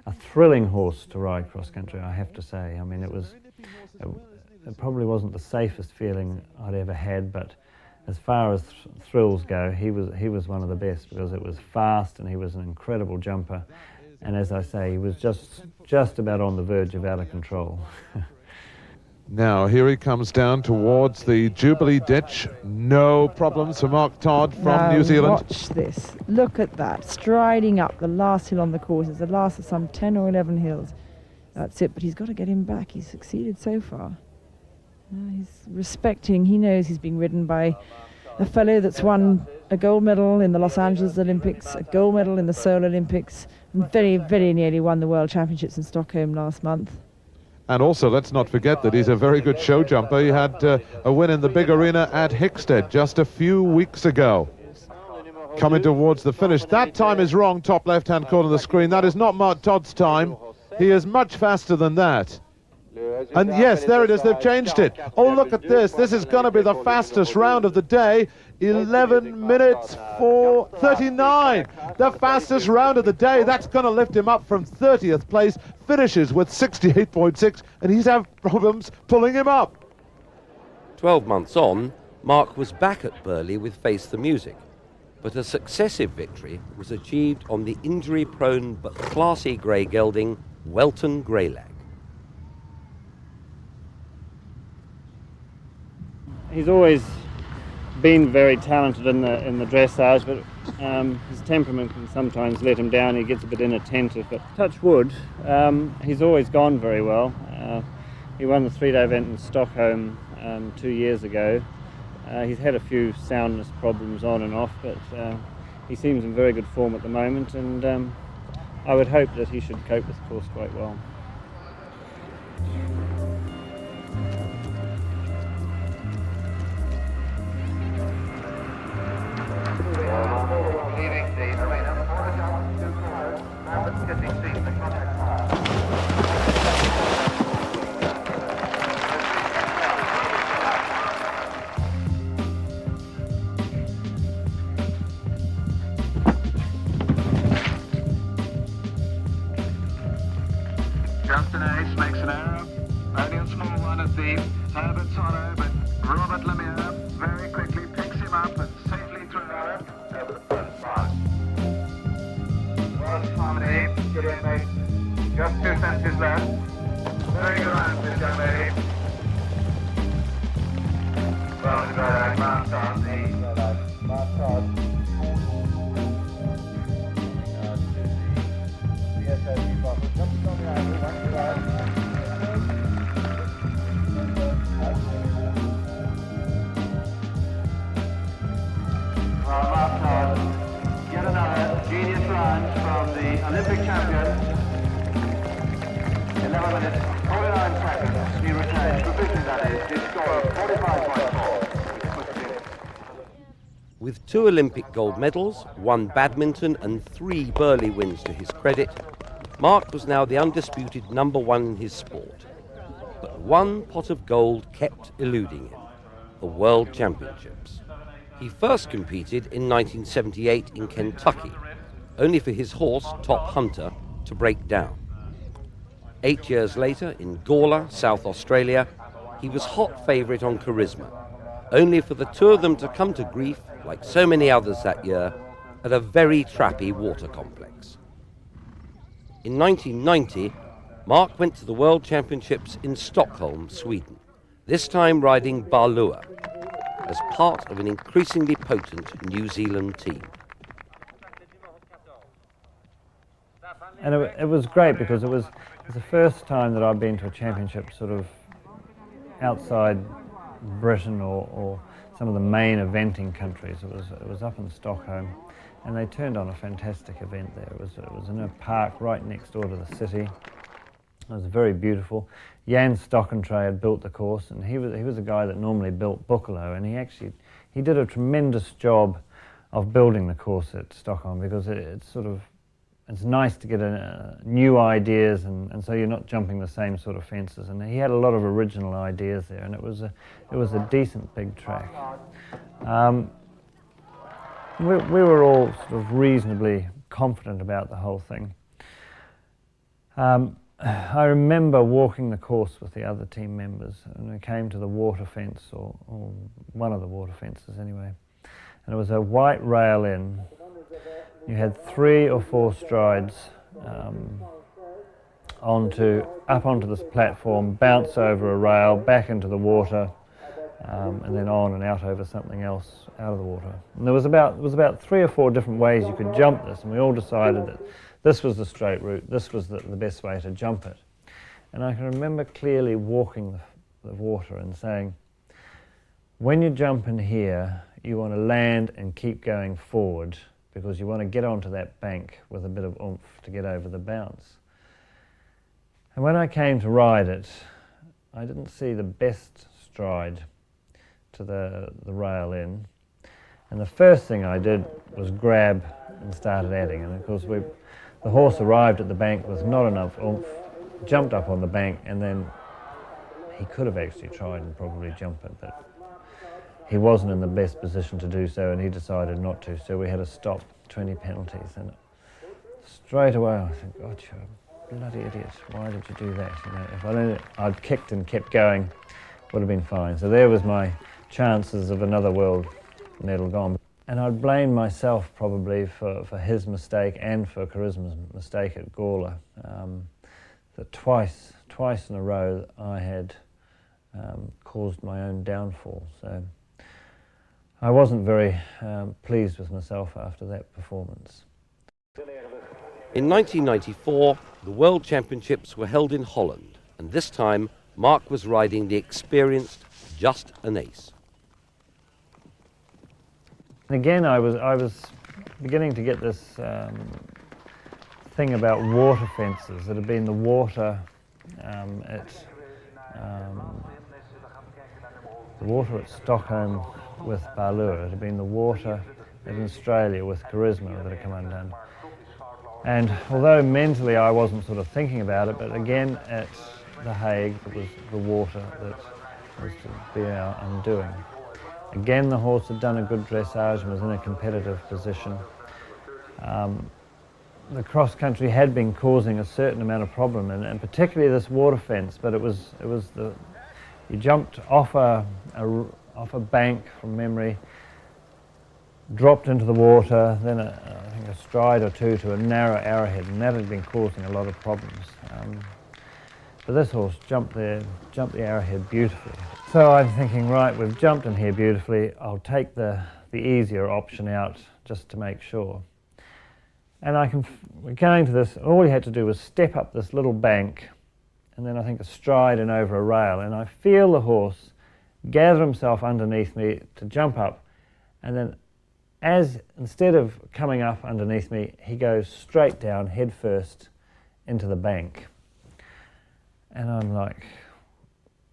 a thrilling horse to ride cross country, I have to say. I mean, it probably wasn't the safest feeling I'd ever had, but as far as thrills go, he was one of the best, because it was fast and he was an incredible jumper. And as I say, he was just about on the verge of out of control. Now, here he comes down towards the Jubilee ditch. No problems for Mark Todd from New Zealand. Watch this. Look at that. Striding up the last hill on the course. It's the last of some 10 or 11 hills. That's it, but he's got to get him back. He's succeeded so far. He's respecting, he knows he's being ridden by a fellow that's won a gold medal in the Los Angeles Olympics, a gold medal in the Seoul Olympics, and very, very nearly won the World Championships in Stockholm last month. And also, let's not forget that he's a very good show jumper. He had a win in the big arena at Hickstead just a few weeks ago. Coming towards the finish. That time is wrong, top left-hand corner of the screen. That is not Mark Todd's time. He is much faster than that. And yes, there it is, they've changed it. Oh, look at this. This is going to be the fastest round of the day. 11 minutes 4:39. The fastest round of the day. That's going to lift him up from 30th place. Finishes with 68.6, and he's had problems pulling him up. 12 months on, Mark was back at Burghley with Face the Music, but a successive victory was achieved on the injury-prone but classy grey gelding Welton Greylag. He's always been very talented in the dressage, but his temperament can sometimes let him down. He gets a bit inattentive, but touch wood, he's always gone very well. He won the 3-day event in Stockholm 2 years ago. He's had a few soundness problems on and off, but he seems in very good form at the moment, and I would hope that he should cope with the course quite well. Justin Ace makes an error, only a small one at the Herbert Solo, but Robert Lemire very quickly picks him up and safely through over the first part. Well, Harmony, good in, mate. Just 2 sentences left. Very good round, this young lady. Well, the Greylag, Mark Todd, the Greylag, Mark Todd. Yet another genius run from the Olympic champion. 11 minutes, 49 seconds. He retains provision, that is, his score of 45.4. With 2 Olympic gold medals, 1 badminton and 3 Burghley wins to his credit, Mark was now the undisputed #1 in his sport. But one pot of gold kept eluding him, the World Championships. He first competed in 1978 in Kentucky, only for his horse, Top Hunter, to break down. 8 years later, in Gawler, South Australia, he was hot favourite on Charisma, only for the two of them to come to grief, like so many others that year, at a very trappy water complex. In 1990, Mark went to the World Championships in Stockholm, Sweden, this time riding Balua, as part of an increasingly potent New Zealand team. And it was great because it was the first time that I'd been to a championship sort of outside Britain or some of the main eventing countries. It was up in Stockholm, and they turned on a fantastic event there. It was in a park right next door to the city. It was very beautiful. Jan Stockentray had built the course, and he was a guy that normally built Buccolo, and he did a tremendous job of building the course at Stockholm, because it's nice to get new ideas, and so you're not jumping the same sort of fences. And he had a lot of original ideas there, and it was a decent big track. We were all sort of reasonably confident about the whole thing. I remember walking the course with the other team members, and we came to the water fence, or one of the water fences anyway, and it was a white rail in. You had 3 or 4 strides up onto this platform, bounce over a rail, back into the water, and then on and out over something else out of the water. And there was about 3 or 4 different ways you could jump this, and we all decided that this was the straight route, this was the best way to jump it. And I can remember clearly walking the water and saying, when you jump in here, you want to land and keep going forward, because you want to get onto that bank with a bit of oomph to get over the bounce. And when I came to ride it, I didn't see the best stride to the rail in. And the first thing I did was grab and started adding. And of course, the horse arrived at the bank with not enough oomph, jumped up on the bank, and then he could have actually tried and probably jump it, but he wasn't in the best position to do so, and he decided not to, so we had to stop, 20 penalties. And straight away I think, God, you're a bloody idiot, why did you do that? You know, if I'd kicked and kept going, would have been fine. So there was my chances of another world medal gone. And I'd blame myself probably for his mistake and for Charisma's mistake at Gawler. That twice in a row I had caused my own downfall. So I wasn't very pleased with myself after that performance. In 1994, the World Championships were held in Holland, and this time Mark was riding the experienced Just an Ace. And again, I was beginning to get this thing about water fences. It had been the water at Stockholm with Balua. It had been the water in Australia with Charisma that had come undone. And although mentally I wasn't sort of thinking about it, but again at The Hague it was the water that was to be our undoing. Again, the horse had done a good dressage and was in a competitive position. The cross country had been causing a certain amount of problem, and particularly this water fence. But it was you jumped off a bank from memory, dropped into the water, then I think a stride or two to a narrow arrowhead, and that had been causing a lot of problems. But this horse jumped the arrowhead beautifully. So I'm thinking, right, we've jumped in here beautifully, I'll take the easier option out just to make sure. And we're going to this, all we had to do was step up this little bank, and then I think a stride and over a rail, and I feel the horse gather himself underneath me to jump up, and then instead of coming up underneath me, he goes straight down, head first, into the bank. And I'm like,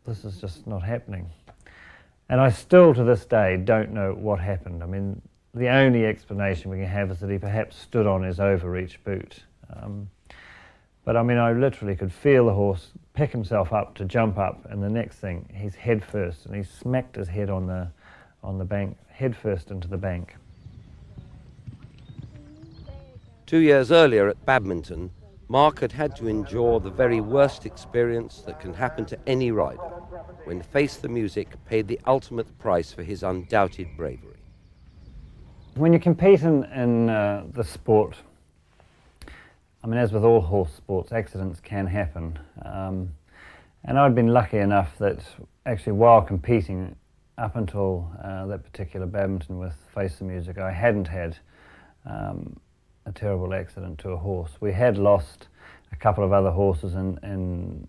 this is just not happening. And I still, to this day, don't know what happened. I mean, the only explanation we can have is that he perhaps stood on his overreach boot. But I mean, I literally could feel the horse pick himself up to jump up, and the next thing, he's head first, and he smacked his head on the bank, head first into the bank. 2 years earlier at Badminton, Mark had had to endure the very worst experience that can happen to any rider, when Face the Music paid the ultimate price for his undoubted bravery. When you compete in the sport, I mean, as with all horse sports, accidents can happen. And I'd been lucky enough that actually while competing up until that particular Badminton with Face the Music, I hadn't had a terrible accident to a horse. We had lost a couple of other horses in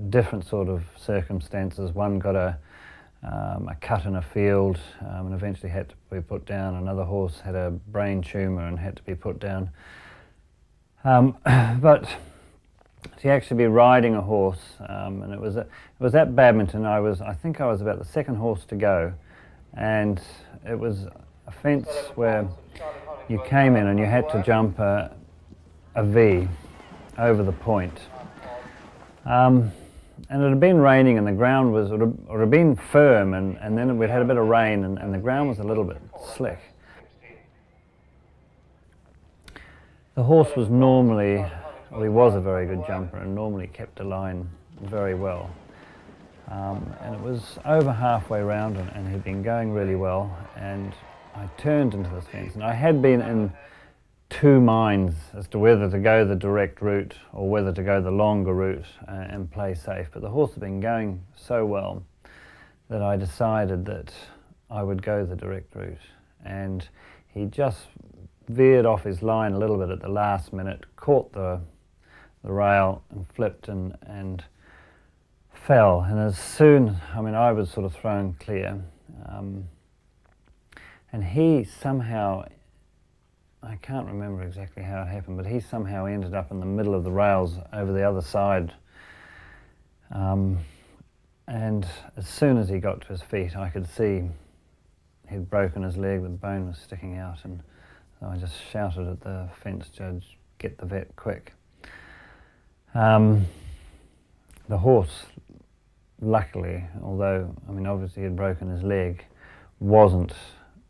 different sort of circumstances. One got a cut in a field and eventually had to be put down. Another horse had a brain tumour and had to be put down. But to actually be riding a horse, and it was at Badminton. I think I was about the second horse to go, and it was a fence where you came in and you had to jump a V over the point. And it had been raining and the ground was, or it had been firm, and then we'd had a bit of rain and the ground was a little bit slick. The horse was normally, well, he was a very good jumper and normally kept a line very well. And it was over halfway round and he'd been going really well, and I turned into this fence, and I had been in two minds as to whether to go the direct route or whether to go the longer route and play safe. But the horse had been going so well that I decided that I would go the direct route. And he just veered off his line a little bit at the last minute, caught the rail and flipped and fell. And as soon, I mean, I was sort of thrown clear. And he somehow, I can't remember exactly how it happened, but he somehow ended up in the middle of the rails over the other side. And as soon as he got to his feet, I could see he'd broken his leg, the bone was sticking out, and so I just shouted at the fence judge, "Get the vet quick." The horse, luckily, although, I mean, obviously he'd broken his leg, wasn't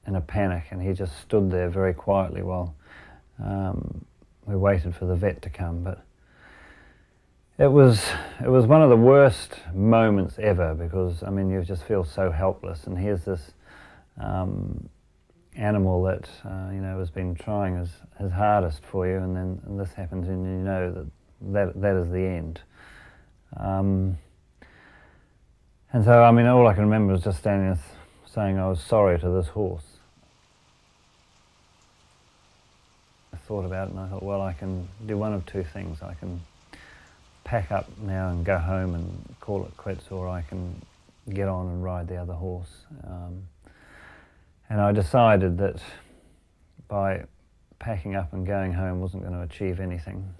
in a panic, and he just stood there very quietly while we waited for the vet to come. But it was one of the worst moments ever, because I mean, you just feel so helpless, and here's this animal that you know, has been trying his hardest for you, and then this happens, and you know that is the end. And so, I mean, all I can remember was just standing there saying I was sorry to this horse. I thought about it and I thought, well, I can do one of two things. I can pack up now and go home and call it quits, or I can get on and ride the other horse. And I decided that by packing up and going home wasn't going to achieve anything.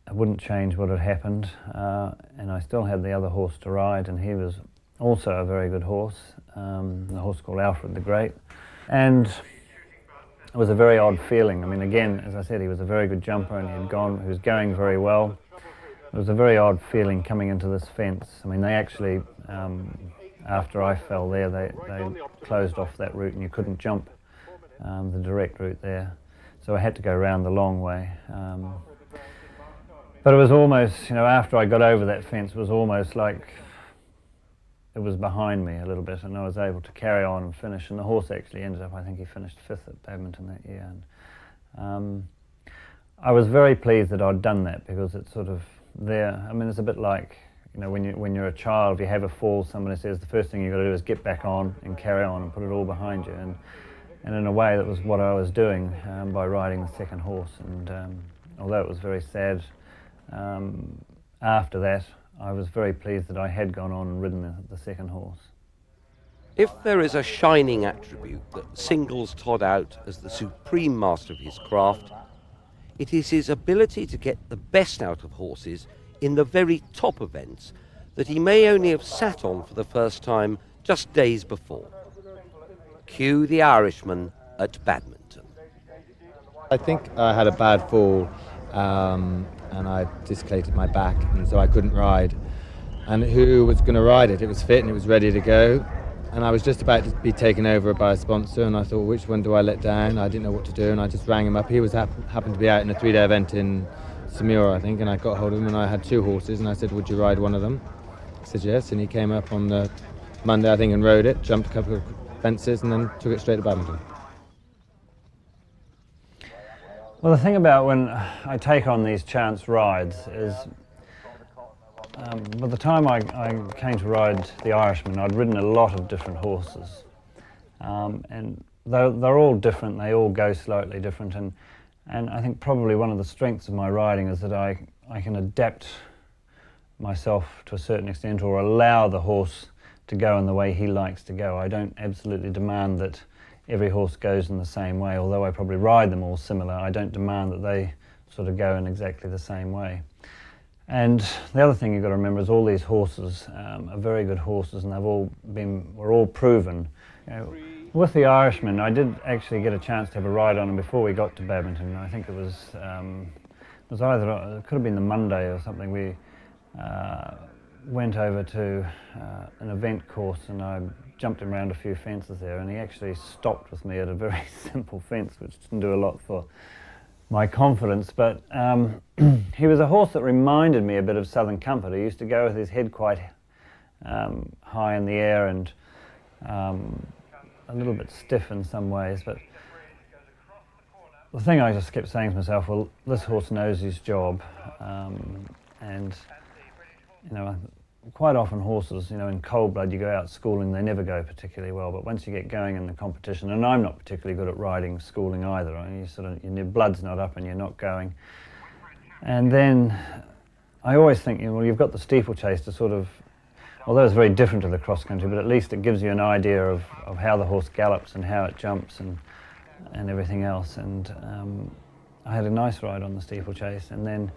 I wouldn't change what had happened, and I still had the other horse to ride, and he was also a very good horse, a horse called Alfred the Great. And it was a very odd feeling. I mean, again, as I said, he was a very good jumper and he was going very well. It was a very odd feeling coming into this fence. I mean, they actually, after I fell there, they closed off that route and you couldn't jump the direct route there. So I had to go around the long way. But it was almost, you know, after I got over that fence, it was almost like it was behind me a little bit, and I was able to carry on and finish. And the horse actually ended up, I think he finished 5th at Badminton that year. And I was very pleased that I'd done that, because it's sort of there. I mean, it's a bit like, you know, when you're a child, if you have a fall, somebody says the first thing you've got to do is get back on and carry on and put it all behind you. And in a way, that was what I was doing by riding the second horse. And although it was very sad, after that, I was very pleased that I had gone on and ridden the second horse. If there is a shining attribute that singles Todd out as the supreme master of his craft, it is his ability to get the best out of horses in the very top events that he may only have sat on for the first time just days before. Cue the Irishman at Badminton. I think I had a bad fall, and I dislocated my back, and so I couldn't ride. And who was going to ride it? It was fit and it was ready to go. and I was just about to be taken over by a sponsor, and I thought, which one do I let down? I didn't know what to do, and I just rang him up. He was happened to be out in a 3-day event in Samura, I think, and I got hold of him, and I had 2 horses, and I said, would you ride one of them? He said yes, and he came up on the Monday, I think, and rode it, jumped a couple of fences, and then took it straight to Badminton. Well, the thing about when I take on these chance rides is, by the time I came to ride the Irishman, I'd ridden a lot of different horses, and they're all different. They all go slightly different, and I think probably one of the strengths of my riding is that I can adapt myself to a certain extent, or allow the horse to go in the way he likes to go. I don't absolutely demand that every horse goes in the same way, although I probably ride them all similar. I don't demand that they sort of go in exactly the same way. And the other thing you've got to remember is all these horses are very good horses, and we're all proven. You know, with the Irishman, I did actually get a chance to have a ride on him before we got to Badminton. I think it was either, it could have been the Monday or something. We went over to an event course, and I jumped him around a few fences there, and he actually stopped with me at a very simple fence, which didn't do a lot for my confidence, but he was a horse that reminded me a bit of Southern Comfort. He used to go with his head quite high in the air and a little bit stiff in some ways, but the thing I just kept saying to myself, well, this horse knows his job, and you know, quite often horses, you know, in cold blood you go out schooling, they never go particularly well, but once you get going in the competition, and I'm not particularly good at riding schooling either, I mean, your blood's not up and you're not going. And then I always think, you know, well, you've got the steeplechase to sort of, although it's very different to the cross country, but at least it gives you an idea of how the horse gallops and how it jumps and everything else. And I had a nice ride on the steeplechase, and then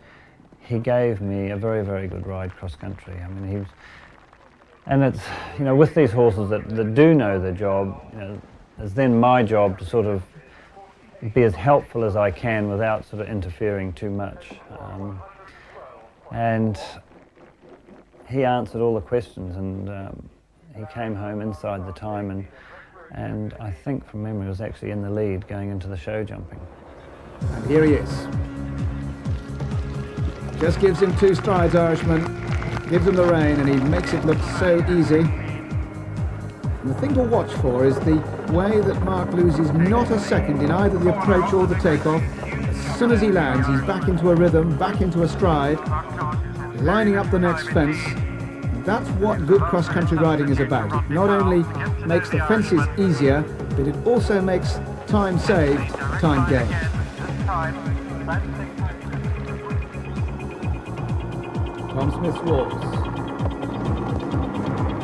he gave me a very, very good ride cross country. I mean, and it's, you know, with these horses that do know their job, you know, it's then my job to sort of be as helpful as I can without sort of interfering too much. And he answered all the questions, and he came home inside the time, and I think from memory was actually in the lead going into the show jumping. And here he is. Just gives him 2 strides, Irishman, gives him the rein, and he makes it look so easy. And the thing to watch for is the way that Mark loses not a second in either the approach or the takeoff. As soon as he lands, he's back into a rhythm, back into a stride, lining up the next fence. That's what good cross-country riding is about. It not only makes the fences easier, but it also makes time saved, time gained. Tom Smith's walks.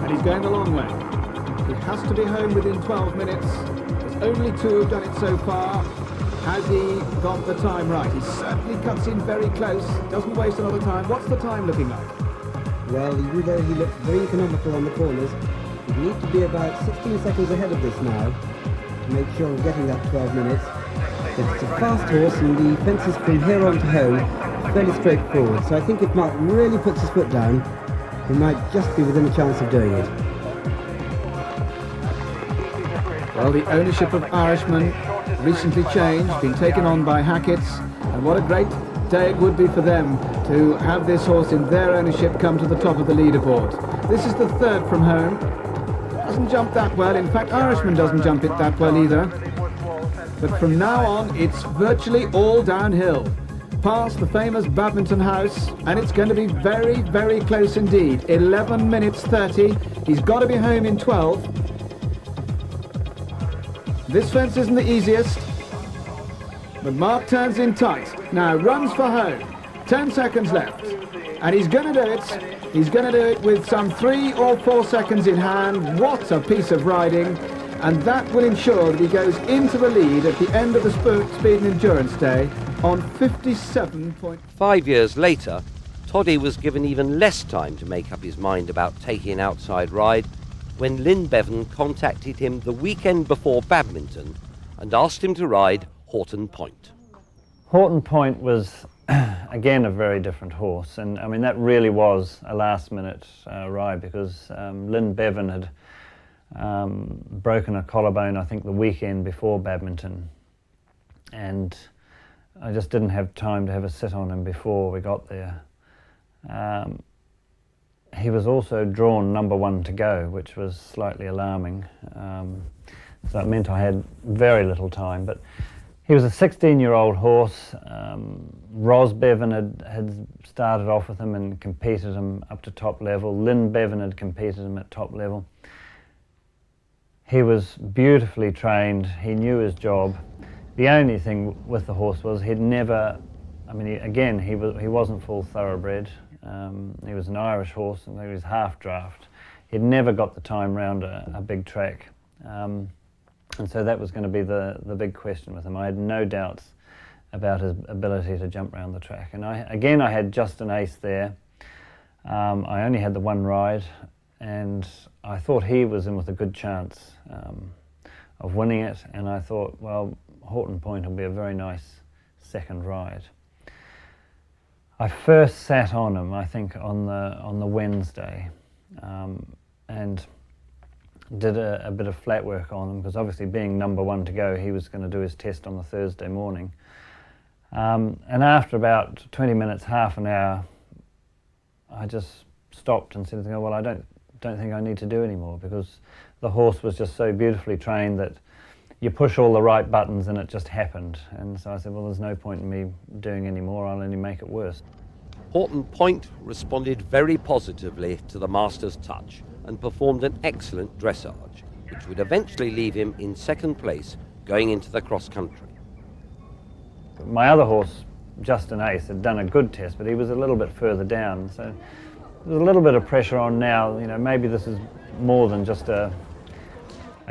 And he's going the long way. He has to be home within 12 minutes. There's only 2 who've done it so far. Has he got the time right? He certainly cuts in very close, doesn't waste a lot of time. What's the time looking like? Well, he looked very economical on the corners. We need to be about 16 seconds ahead of this now to make sure we're getting that 12 minutes. It's a fast horse, and the fences from here on to home are fairly straightforward. So I think if Mark really puts his foot down, he might just be within a chance of doing it. Well, the ownership of Irishman recently changed, been taken on by Hackett's, and what a great day it would be for them to have this horse in their ownership come to the top of the leaderboard. This is the 3rd from home. Doesn't jump that well. In fact, Irishman doesn't jump it that well either. But from now on, it's virtually all downhill, past the famous Badminton House, and it's going to be very, very close indeed. 11 minutes 30. He's got to be home in 12. This fence isn't the easiest, but Mark turns in tight. Now runs for home. 10 seconds left. And he's going to do it. He's going to do it with some 3 or 4 seconds in hand. What a piece of riding. And that will ensure that he goes into the lead at the end of the Speed and Endurance Day on 57 points. 5 years later, Toddy was given even less time to make up his mind about taking an outside ride when Lynn Bevan contacted him the weekend before Badminton and asked him to ride Houghton Point. Houghton Point was, again, a very different horse, and I mean that really was a last-minute ride because Lynn Bevan had broken a collarbone, I think, the weekend before Badminton, and I just didn't have time to have a sit on him before we got there. He was also drawn number 1 to go, which was slightly alarming. So it meant I had very little time, but he was a 16-year-old horse. Ros Bevan had started off with him and competed him up to top level. Lynn Bevan had competed him at top level. He was beautifully trained. He knew his job. The only thing with the horse was he'd never, I mean, he wasn't full thoroughbred. He was an Irish horse and he was half draft. He'd never got the time round a big track. And so that was going to be the big question with him. I had no doubts about his ability to jump around the track. And I had just an ace there. I only had the 1 ride, and I thought he was in with a good chance of winning it. And I thought, well, Horton Point will be a very nice second ride. I first sat on him, I think, on the Wednesday, and did a bit of flat work on him, because obviously being number 1 to go, he was going to do his test on the Thursday morning. And after about 20 minutes, half an hour, I just stopped and said, well, I don't think I need to do any more, because the horse was just so beautifully trained that you push all the right buttons and it just happened. And so I said, well, there's no point in me doing any more, I'll only make it worse. Horton Point responded very positively to the master's touch and performed an excellent dressage, which would eventually leave him in second place going into the cross-country. My other horse, Justin Ace, had done a good test, but he was a little bit further down, so there's a little bit of pressure on now. You know, maybe this is more than just a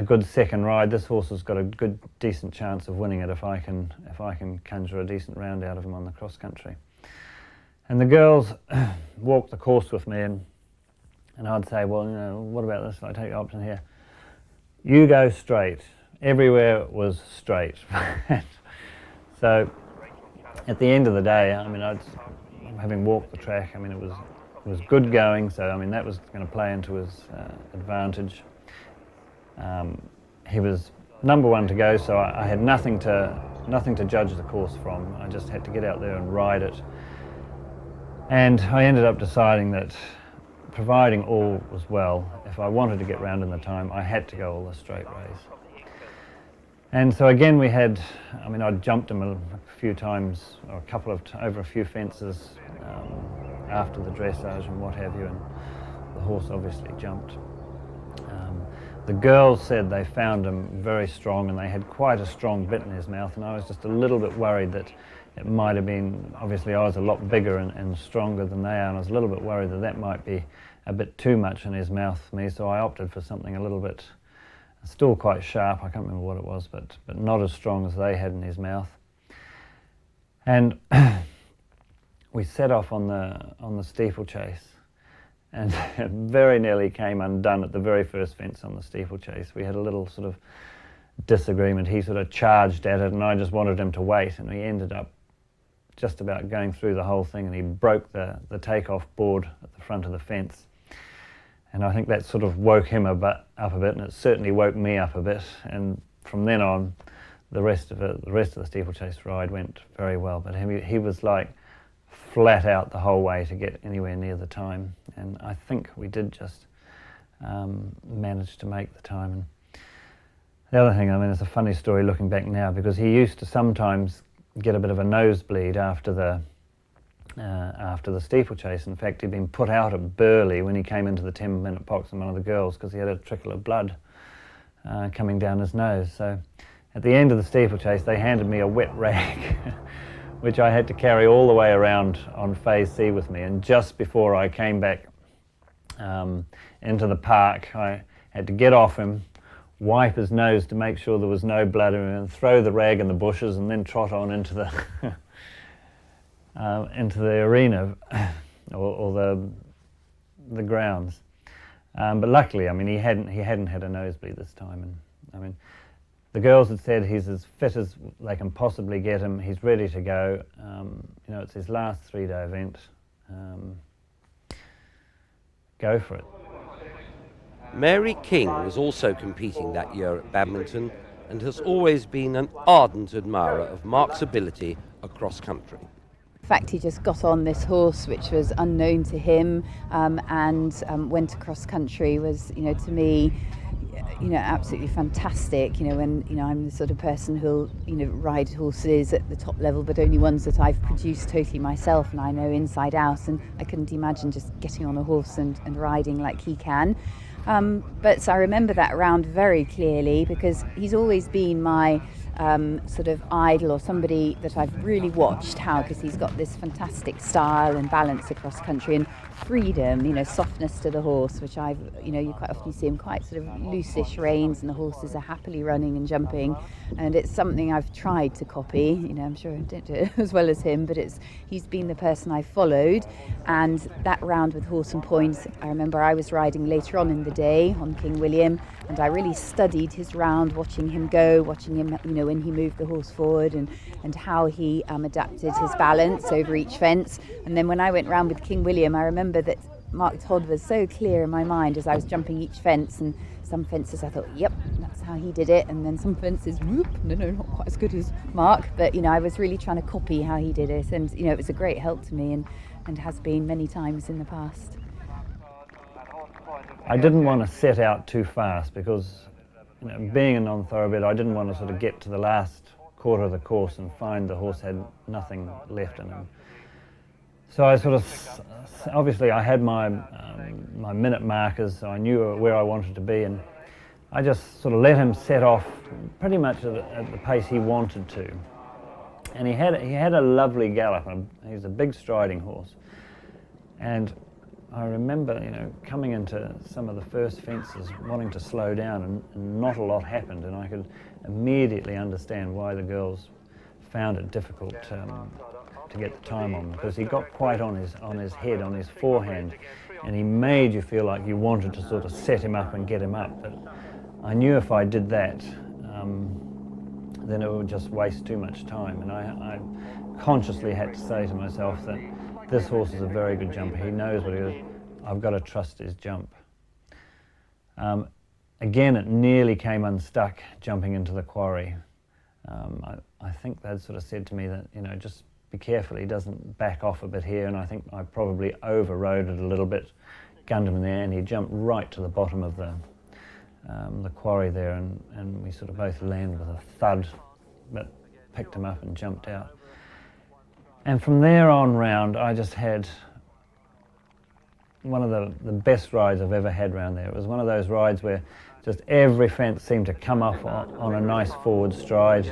good second ride. This horse has got a good, decent chance of winning it if I can conjure a decent round out of him on the cross-country. And the girls walked the course with me, and I'd say, well, you know, what about this? I take the option here. You go straight. Everywhere was straight. So at the end of the day, I mean, having walked the track, I mean, it was good going. So I mean, that was going to play into his advantage. He was number 1 to go, so I had nothing to judge the course from. I just had to get out there and ride it. And I ended up deciding that, providing all was well, if I wanted to get round in the time, I had to go all the straight race. And so again we had, I mean, I'd jumped him a few times, or over a few fences after the dressage and what have you, and the horse obviously jumped. The girls said they found him very strong, and they had quite a strong bit in his mouth, and I was just a little bit worried that it might have been, obviously I was a lot bigger and stronger than they are, and I was a little bit worried that might be a bit too much in his mouth for me, so I opted for something a little bit, still quite sharp, I can't remember what it was, but not as strong as they had in his mouth. And we set off on the steeplechase, and it very nearly came undone at the very first fence on the steeplechase. We had a little sort of disagreement. He sort of charged at it, and I just wanted him to wait, and he ended up just about going through the whole thing, and he broke the takeoff board at the front of the fence. And I think that sort of woke him up a bit, and it certainly woke me up a bit. And from then on, the rest of the steeplechase ride went very well. But he was like flat out the whole way to get anywhere near the time. And I think we did just manage to make the time. And the other thing, I mean, it's a funny story looking back now, because he used to sometimes get a bit of a nosebleed after the steeplechase. In fact, he'd been put out at Burley when he came into the 10-minute box on one of the girls, because he had a trickle of blood coming down his nose. So at the end of the steeplechase, they handed me a wet rag, which I had to carry all the way around on Phase C with me. And just before I came back into the park, I had to get off him, wipe his nose to make sure there was no blood in him, and throw the rag in the bushes, and then trot on into the into the arena or the grounds. But luckily, I mean, he hadn't had a nosebleed this time, and I mean, the girls had said he's as fit as they can possibly get him. He's ready to go. You know, it's his last 3-day event. Go for it. Mary King was also competing that year at badminton and has always been an ardent admirer of Mark's ability across country. The fact he just got on this horse, which was unknown to him, and went across country was, to me, absolutely fantastic. When I'm the sort of person who'll, ride horses at the top level, but only ones that I've produced totally myself and I know inside out. And I couldn't imagine just getting on a horse and riding like he can. But I remember that round very clearly because he's always been my sort of idol, or somebody that I've really watched because he's got this fantastic style and balance across country and freedom, softness to the horse, which you quite often see him quite sort of loosish reins and the horses are happily running and jumping, and it's something I've tried to copy. I'm sure I didn't do it as well as him, but he's been the person I followed. And that round with Horse and Points, I remember I was riding later on in the day on King William, and I really studied his round, watching him go, watching him, when he moved the horse forward and how he adapted his balance over each fence. And then when I went round with King William, I remember that Mark Todd was so clear in my mind as I was jumping each fence, and some fences I thought, yep, that's how he did it, and then some fences, whoop, no, not quite as good as Mark, but I was really trying to copy how he did it, and it was a great help to me and has been many times in the past. I didn't want to set out too fast because, being a non-thoroughbred, I didn't want to sort of get to the last quarter of the course and find the horse had nothing left in him. So I sort of, obviously I had my minute markers, so I knew where I wanted to be, and I just sort of let him set off pretty much at the pace he wanted to. And he had a lovely gallop, and he's a big striding horse. And I remember, coming into some of the first fences, wanting to slow down, and not a lot happened, and I could immediately understand why the girls found it difficult to get the time on, because he got quite on his head, on his forehand, and he made you feel like you wanted to sort of set him up and get him up. But I knew if I did that, then it would just waste too much time, and I consciously had to say to myself that this horse is a very good jumper. He knows what he is. I've got to trust his jump. Again, it nearly came unstuck jumping into the quarry. I think they'd sort of said to me that, just be careful he doesn't back off a bit here, and I think I probably overrode it a little bit, gunned him in there, and he jumped right to the bottom of the quarry there, and we sort of both landed with a thud, but picked him up and jumped out. And from there on round, I just had one of the best rides I've ever had round there. It was one of those rides where just every fence seemed to come off on a nice forward stride.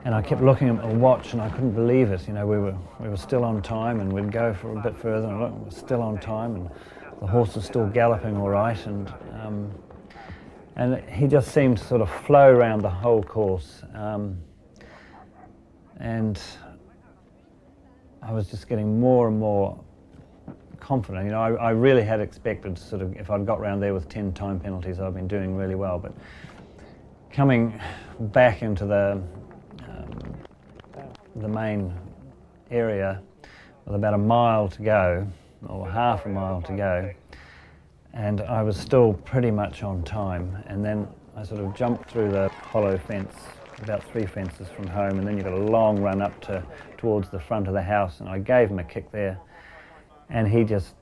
And I kept looking at the watch and I couldn't believe it. We were still on time, and we'd go for a bit further and look, we're still on time, and the horse was still galloping all right. And he just seemed to sort of flow around the whole course. And I was just getting more and more confident. I really had expected sort of, if I'd got round there with 10 time penalties, I'd been doing really well. But coming back into the main area with about a mile to go, or half a mile to go, and I was still pretty much on time. And then I sort of jumped through the hollow fence, about 3 fences from home, and then you've got a long run up towards the front of the house, and I gave him a kick there, and he just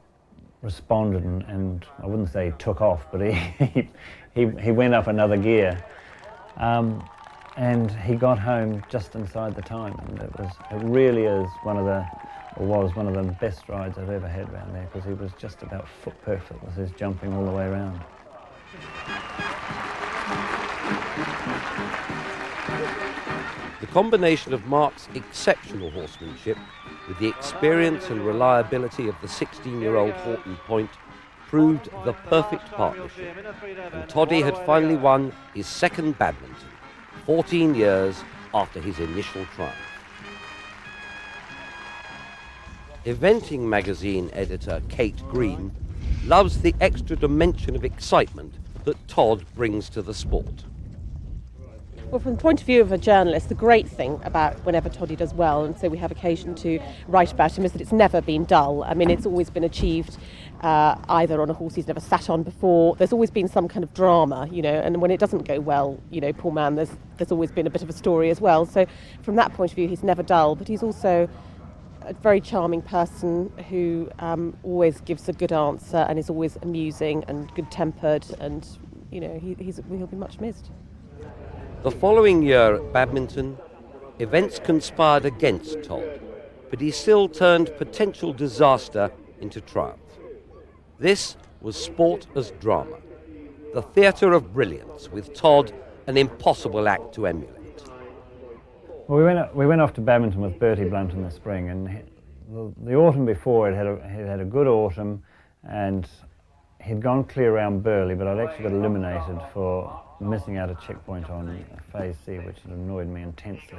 responded, and I wouldn't say he took off, but he went up another gear, and he got home just inside the time, and it really is was one of the best rides I've ever had around there, because he was just about foot perfect with his jumping all the way around. The combination of Mark's exceptional horsemanship with the experience and reliability of the 16-year-old Horton Point proved the perfect partnership, and Toddy had finally won his second badminton, 14 years after his initial triumph. Eventing magazine editor Kate Green loves the extra dimension of excitement that Todd brings to the sport. Well, from the point of view of a journalist, the great thing about whenever Toddy does well, and so we have occasion to write about him, is that it's never been dull. I mean, it's always been achieved either on a horse he's never sat on before. There's always been some kind of drama, you know, and when it doesn't go well, you know, poor man, there's always been a bit of a story as well. So from that point of view, he's never dull, but he's also a very charming person who always gives a good answer and is always amusing and good-tempered, and, you know, he'll be much missed. The following year at badminton, events conspired against Todd, but he still turned potential disaster into triumph. This was sport as drama, the theatre of brilliance, with Todd an impossible act to emulate. Well, we went off to badminton with Bertie Blunt in the spring, and the autumn before he'd had a good autumn, and he'd gone clear around Burley, but I'd actually got eliminated for missing out a checkpoint on Phase C, which had annoyed me intensely.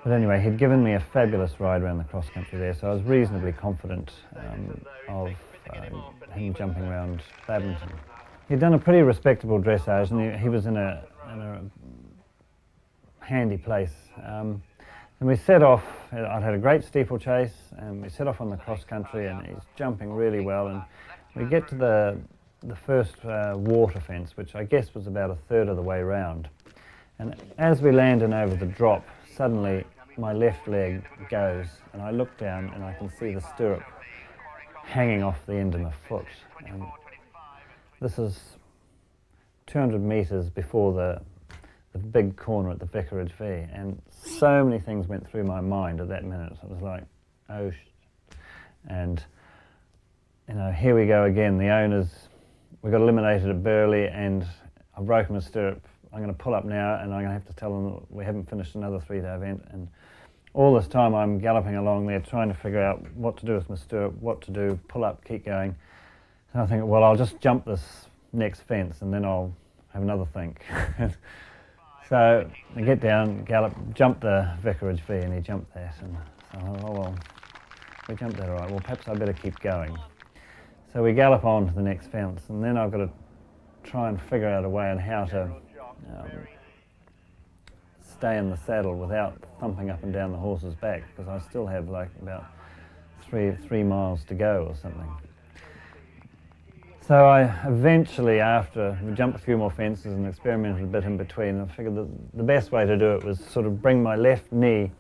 But anyway, he'd given me a fabulous ride around the cross country there, so I was reasonably confident of him jumping around badminton. He'd done a pretty respectable dressage, and he was in a handy place. And we set off. I'd had a great steeplechase, and we set off on the cross country, and he's jumping really well. And we get to the first water fence, which I guess was about a third of the way round. And as we land in over the drop, suddenly my left leg goes, and I look down and I can see the stirrup hanging off the end of my foot. And this is 200 metres before the big corner at the Vicarage V, and so many things went through my mind at that minute. It was like, oh, and you know, here we go again. The owners, we got eliminated at Burley, and I've broken my stirrup. I'm going to pull up now, and I'm going to have to tell them that we haven't finished another 3-day event. And all this time I'm galloping along there trying to figure out what to do with my stirrup, what to do, pull up, keep going. And I think, well, I'll just jump this next fence and then I'll have another think. So I get down, gallop, jump the Vicarage V, and he jumped that. And so I thought, oh, well, we jumped that all right. Well, perhaps I better keep going. So we gallop on to the next fence, and then I've got to try and figure out a way on how to stay in the saddle without thumping up and down the horse's back, because I still have like about three miles to go or something. So I eventually, after we jumped a few more fences and experimented a bit in between, I figured that the best way to do it was sort of bring my left knee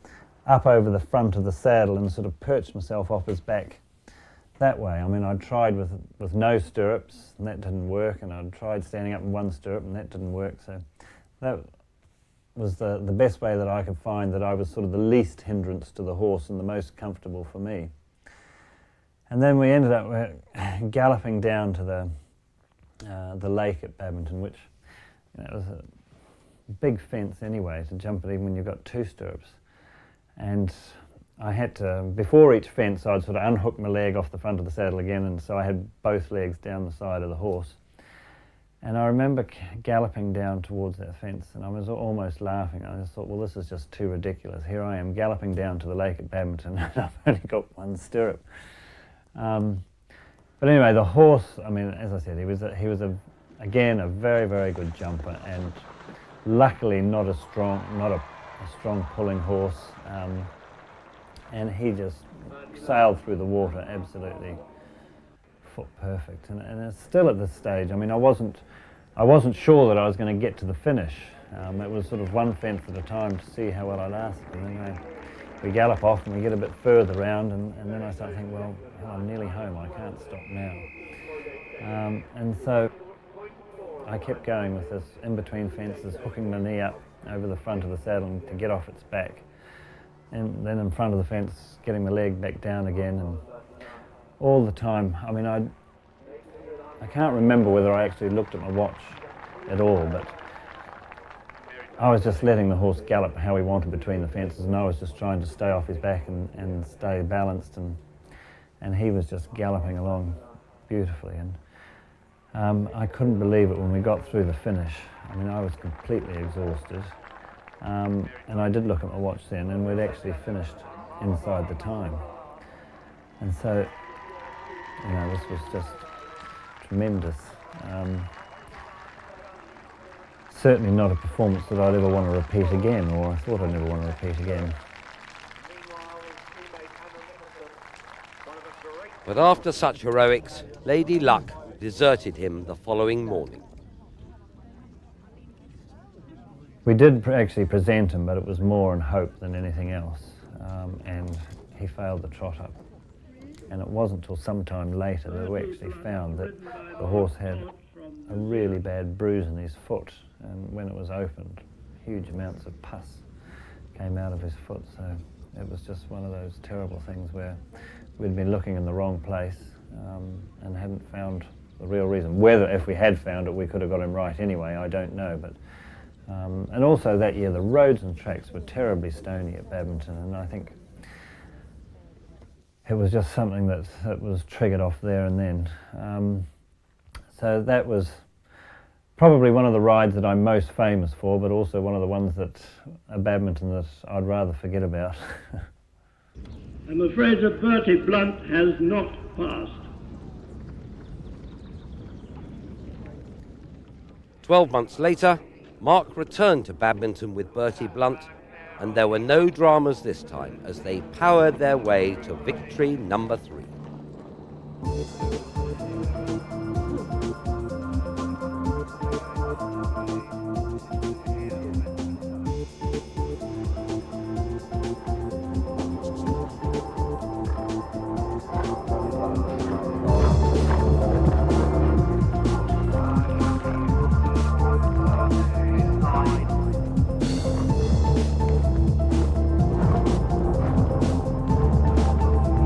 up over the front of the saddle and sort of perch myself off his back that way. I mean, I'd tried with no stirrups, and that didn't work, and I'd tried standing up in one stirrup, and that didn't work. So that was the best way that I could find that I was sort of the least hindrance to the horse and the most comfortable for me. And then we ended up galloping down to the lake at Badminton, which, you know, was a big fence anyway to jump it, even when you've got two stirrups. And I had to, before each fence, I'd sort of unhook my leg off the front of the saddle again, and so I had both legs down the side of the horse. And I remember galloping down towards that fence, and I was almost laughing. I just thought, well, this is just too ridiculous. Here I am galloping down to the lake at Badminton, and I've only got one stirrup. But anyway, the horse, I mean, as I said, he was again a very, very good jumper, and luckily not a strong pulling horse. And he just sailed through the water absolutely foot perfect. And it's still at this stage. I mean, I wasn't sure that I was going to get to the finish. It was sort of one fence at a time to see how well I lasted. And then we gallop off and we get a bit further round, and then I start thinking, well, I'm nearly home. I can't stop now. And so I kept going with this in between fences, hooking my knee up over the front of the saddle to get off its back. And then in front of the fence, getting my leg back down again, and all the time. I mean, I can't remember whether I actually looked at my watch at all, but I was just letting the horse gallop how he wanted between the fences, and I was just trying to stay off his back and stay balanced, and he was just galloping along beautifully. And I couldn't believe it when we got through the finish. I mean, I was completely exhausted. And I did look at my watch then, and we'd actually finished inside the time. And so, you know, this was just tremendous. certainly not a performance that I'd ever want to repeat again, or I thought I'd never want to repeat again. But after such heroics, Lady Luck deserted him the following morning. We did actually present him, but it was more in hope than anything else, and he failed the trot up. And it wasn't until some time later that we actually found that the horse had a really bad bruise in his foot, and when it was opened, huge amounts of pus came out of his foot. So it was just one of those terrible things where we'd been looking in the wrong place and hadn't found the real reason. Whether, if we had found it, we could have got him right anyway, I don't know. But and also that year the roads and tracks were terribly stony at Badminton, and I think it was just something that was triggered off there and then. So that was probably one of the rides that I'm most famous for, but also one of the ones that at Badminton that I'd rather forget about. I'm afraid that Bertie Blunt has not passed. 12 months later, Mark returned to Badminton with Bertie Blunt, and there were no dramas this time as they powered their way to victory number 3.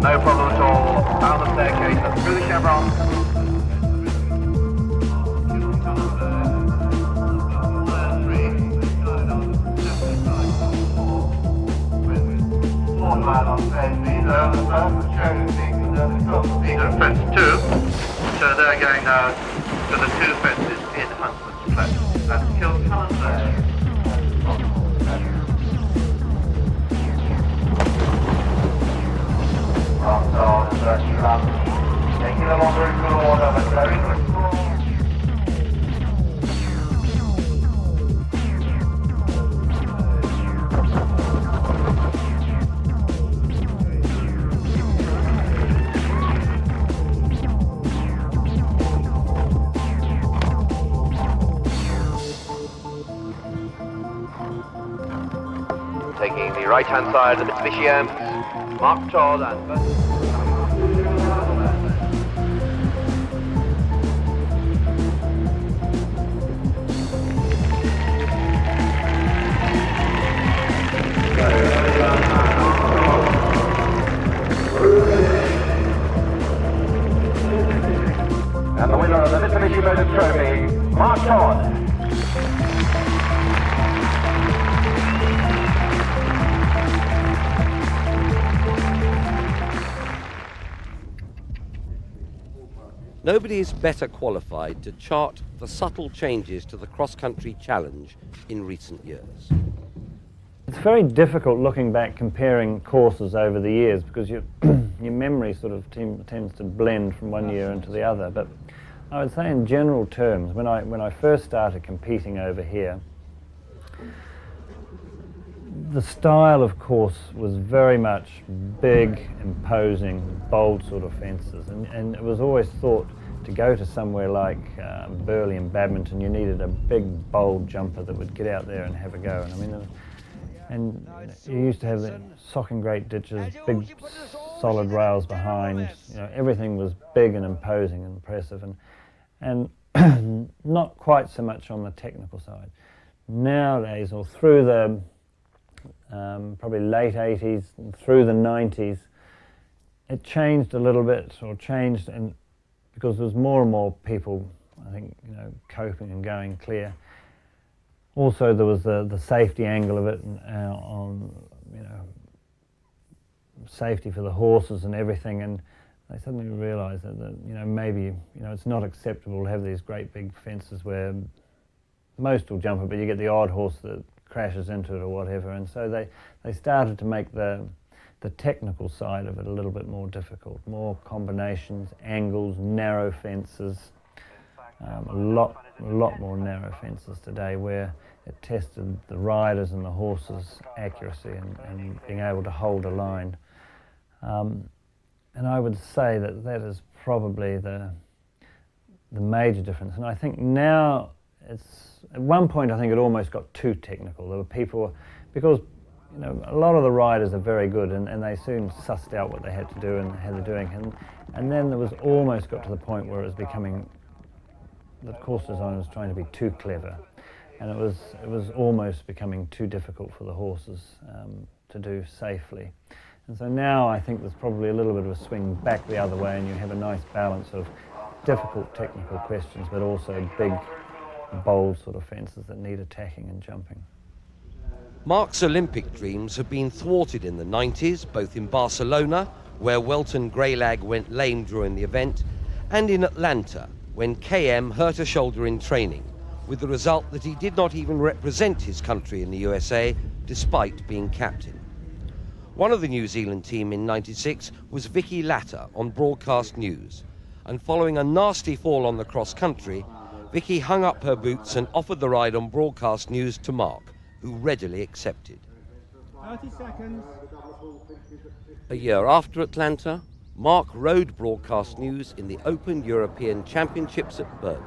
No problem at all. Down the staircase and through the chevron. Fence 2. So they're going now to the 2 fences in Huntsman's Close. That's Kilcullen there. Taking them on very good order, but very good. Taking the right-hand side of the Mitsubishi Amps, Mark Todd and the winner of the Mitsubishi Motors Trophy, Mark Todd. Nobody is better qualified to chart the subtle changes to the cross-country challenge in recent years. It's very difficult looking back comparing courses over the years because your memory sort of tends to blend from one year into the other. But I would say in general terms, when I first started competing over here, the style of course was very much big, imposing, bold sort of fences, and it was always thought to go to somewhere like Burghley and Badminton, you needed a big, bold jumper that would get out there and have a go. And I mean, and you used to have the socking great ditches, big, solid rails behind. You know, everything was big and imposing and impressive, and not quite so much on the technical side. Nowadays, or through the probably late 80s and through the 90s, it changed a little bit, or changed, and because there was more and more people, I think, you know, coping and going clear. Also, there was the safety angle of it, and on, you know, safety for the horses and everything, and they suddenly realised that, you know, maybe, you know, it's not acceptable to have these great big fences where most will jump it, but you get the odd horse that crashes into it or whatever, and so they started to make the technical side of it a little bit more difficult, more combinations, angles, narrow fences, a lot more narrow fences today, where it tested the riders and the horses' accuracy and being able to hold a line. And I would say that that is probably the major difference. And I think now it's, at one point I think it almost got too technical. There were people, because you know, a lot of the riders are very good and they soon sussed out what they had to do and how they're doing. And then there was almost got to the point where it was becoming, the course design was trying to be too clever. And it was almost becoming too difficult for the horses to do safely. And so now I think there's probably a little bit of a swing back the other way, and you have a nice balance of difficult technical questions, but also big, bold sort of fences that need attacking and jumping. Mark's Olympic dreams have been thwarted in the 90s, both in Barcelona, where Welton Greylag went lame during the event, and in Atlanta, when KM hurt a shoulder in training, with the result that he did not even represent his country in the USA, despite being captain. One of the New Zealand team in '96 was Vicky Latter on broadcast news, and following a nasty fall on the cross-country, Vicky hung up her boots and offered the ride on broadcast news to Mark, who readily accepted. 30 seconds. A year after Atlanta, Mark rode broadcast news in the Open European Championships at Burgh.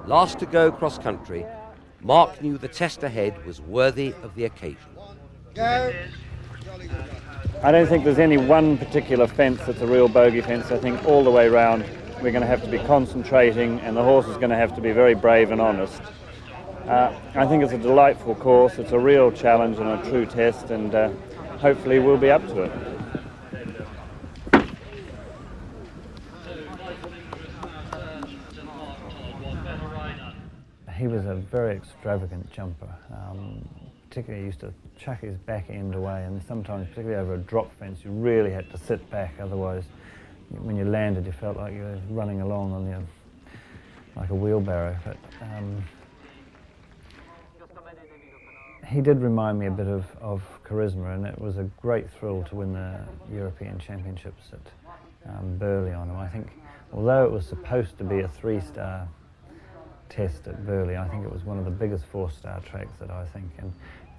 Last to go cross-country, Mark knew the test ahead was worthy of the occasion. Go. I don't think there's any one particular fence that's a real bogey fence. I think all the way round we're going to have to be concentrating, and the horse is going to have to be very brave and honest. I think it's a delightful course. It's a real challenge and a true test, and hopefully we'll be up to it. He was a very extravagant jumper. Particularly, he used to chuck his back end away, and sometimes, particularly over a drop fence, you really had to sit back. Otherwise, when you landed, you felt like you were running along on your, like a wheelbarrow. But he did remind me a bit of charisma, and it was a great thrill to win the European Championships at Burgh on him. I think, although it was supposed to be a 3-star test at Burgh, I think it was one of the biggest 4-star tracks that I think,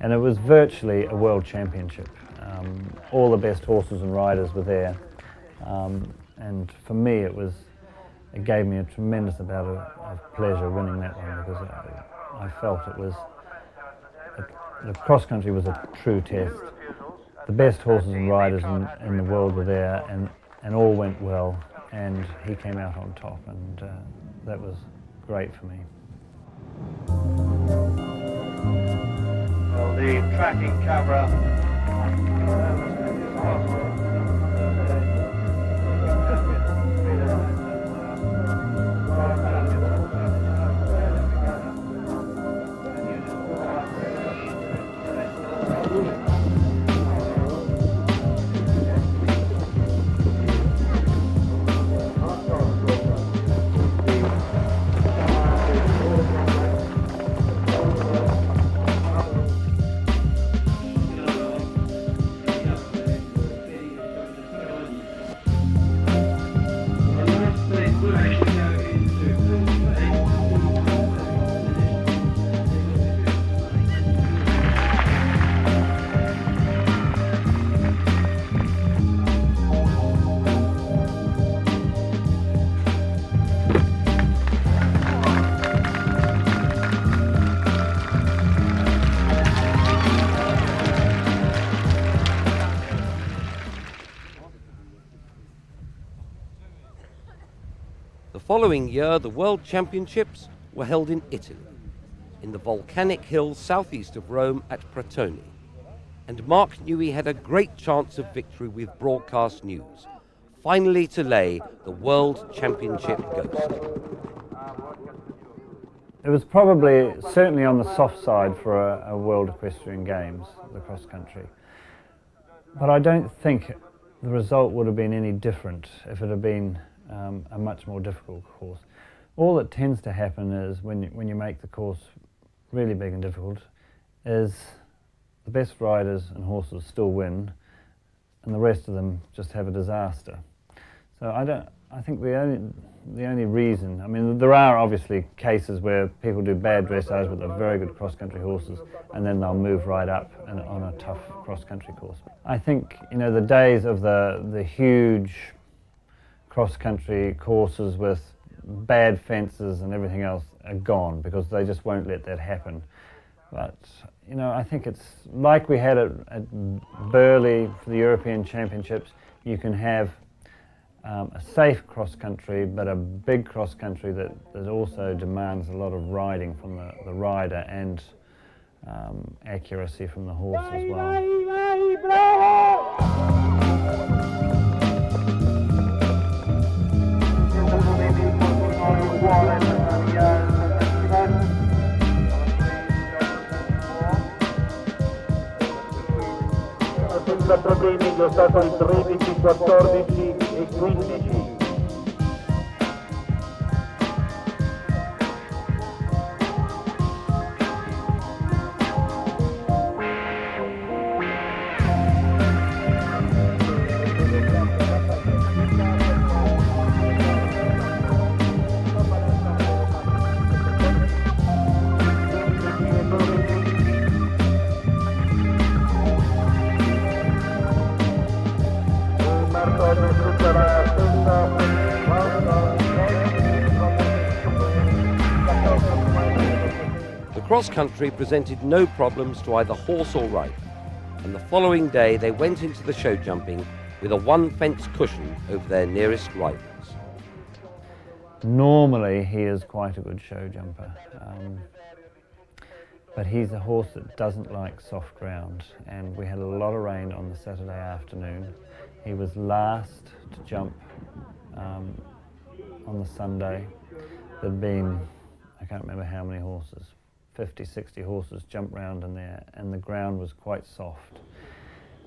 and it was virtually a world championship. All the best horses and riders were there, and for me it gave me a tremendous amount of pleasure winning that one, because I felt it was, the cross country was a true test. The best horses and riders in the world were there, and all went well, and he came out on top, and that was great for me. Well, the tracking camera. The following year, the World Championships were held in Italy, in the volcanic hills southeast of Rome at Pratoni. And Mark knew he had a great chance of victory with broadcast news, finally to lay the World Championship ghost. It was probably, certainly on the soft side for a World Equestrian Games, the cross country. But I don't think the result would have been any different if it had been a much more difficult course. All that tends to happen is when you make the course really big and difficult, is the best riders and horses still win, and the rest of them just have a disaster. So I think the only reason, I mean, there are obviously cases where people do bad dressage with very good cross-country horses, and then they'll move right up on a tough cross-country course. I think, you know, the days of the huge cross-country courses with bad fences and everything else are gone, because they just won't let that happen. But, you know, I think it's like we had at Burghley for the European Championships. You can have a safe cross-country, but a big cross-country that also demands a lot of riding from the rider and accuracy from the horse as well. Senza problemi gli ostacoli 13, 14 e 15. The cross-country presented no problems to either horse or rider, and the following day they went into the show jumping with a one-fence cushion over their nearest rivals. Normally he is quite a good show jumper, but he's a horse that doesn't like soft ground, and we had a lot of rain on the Saturday afternoon. He was last to jump on the Sunday. There'd been, I can't remember how many horses, 50, 60 horses jumped round in there, and the ground was quite soft.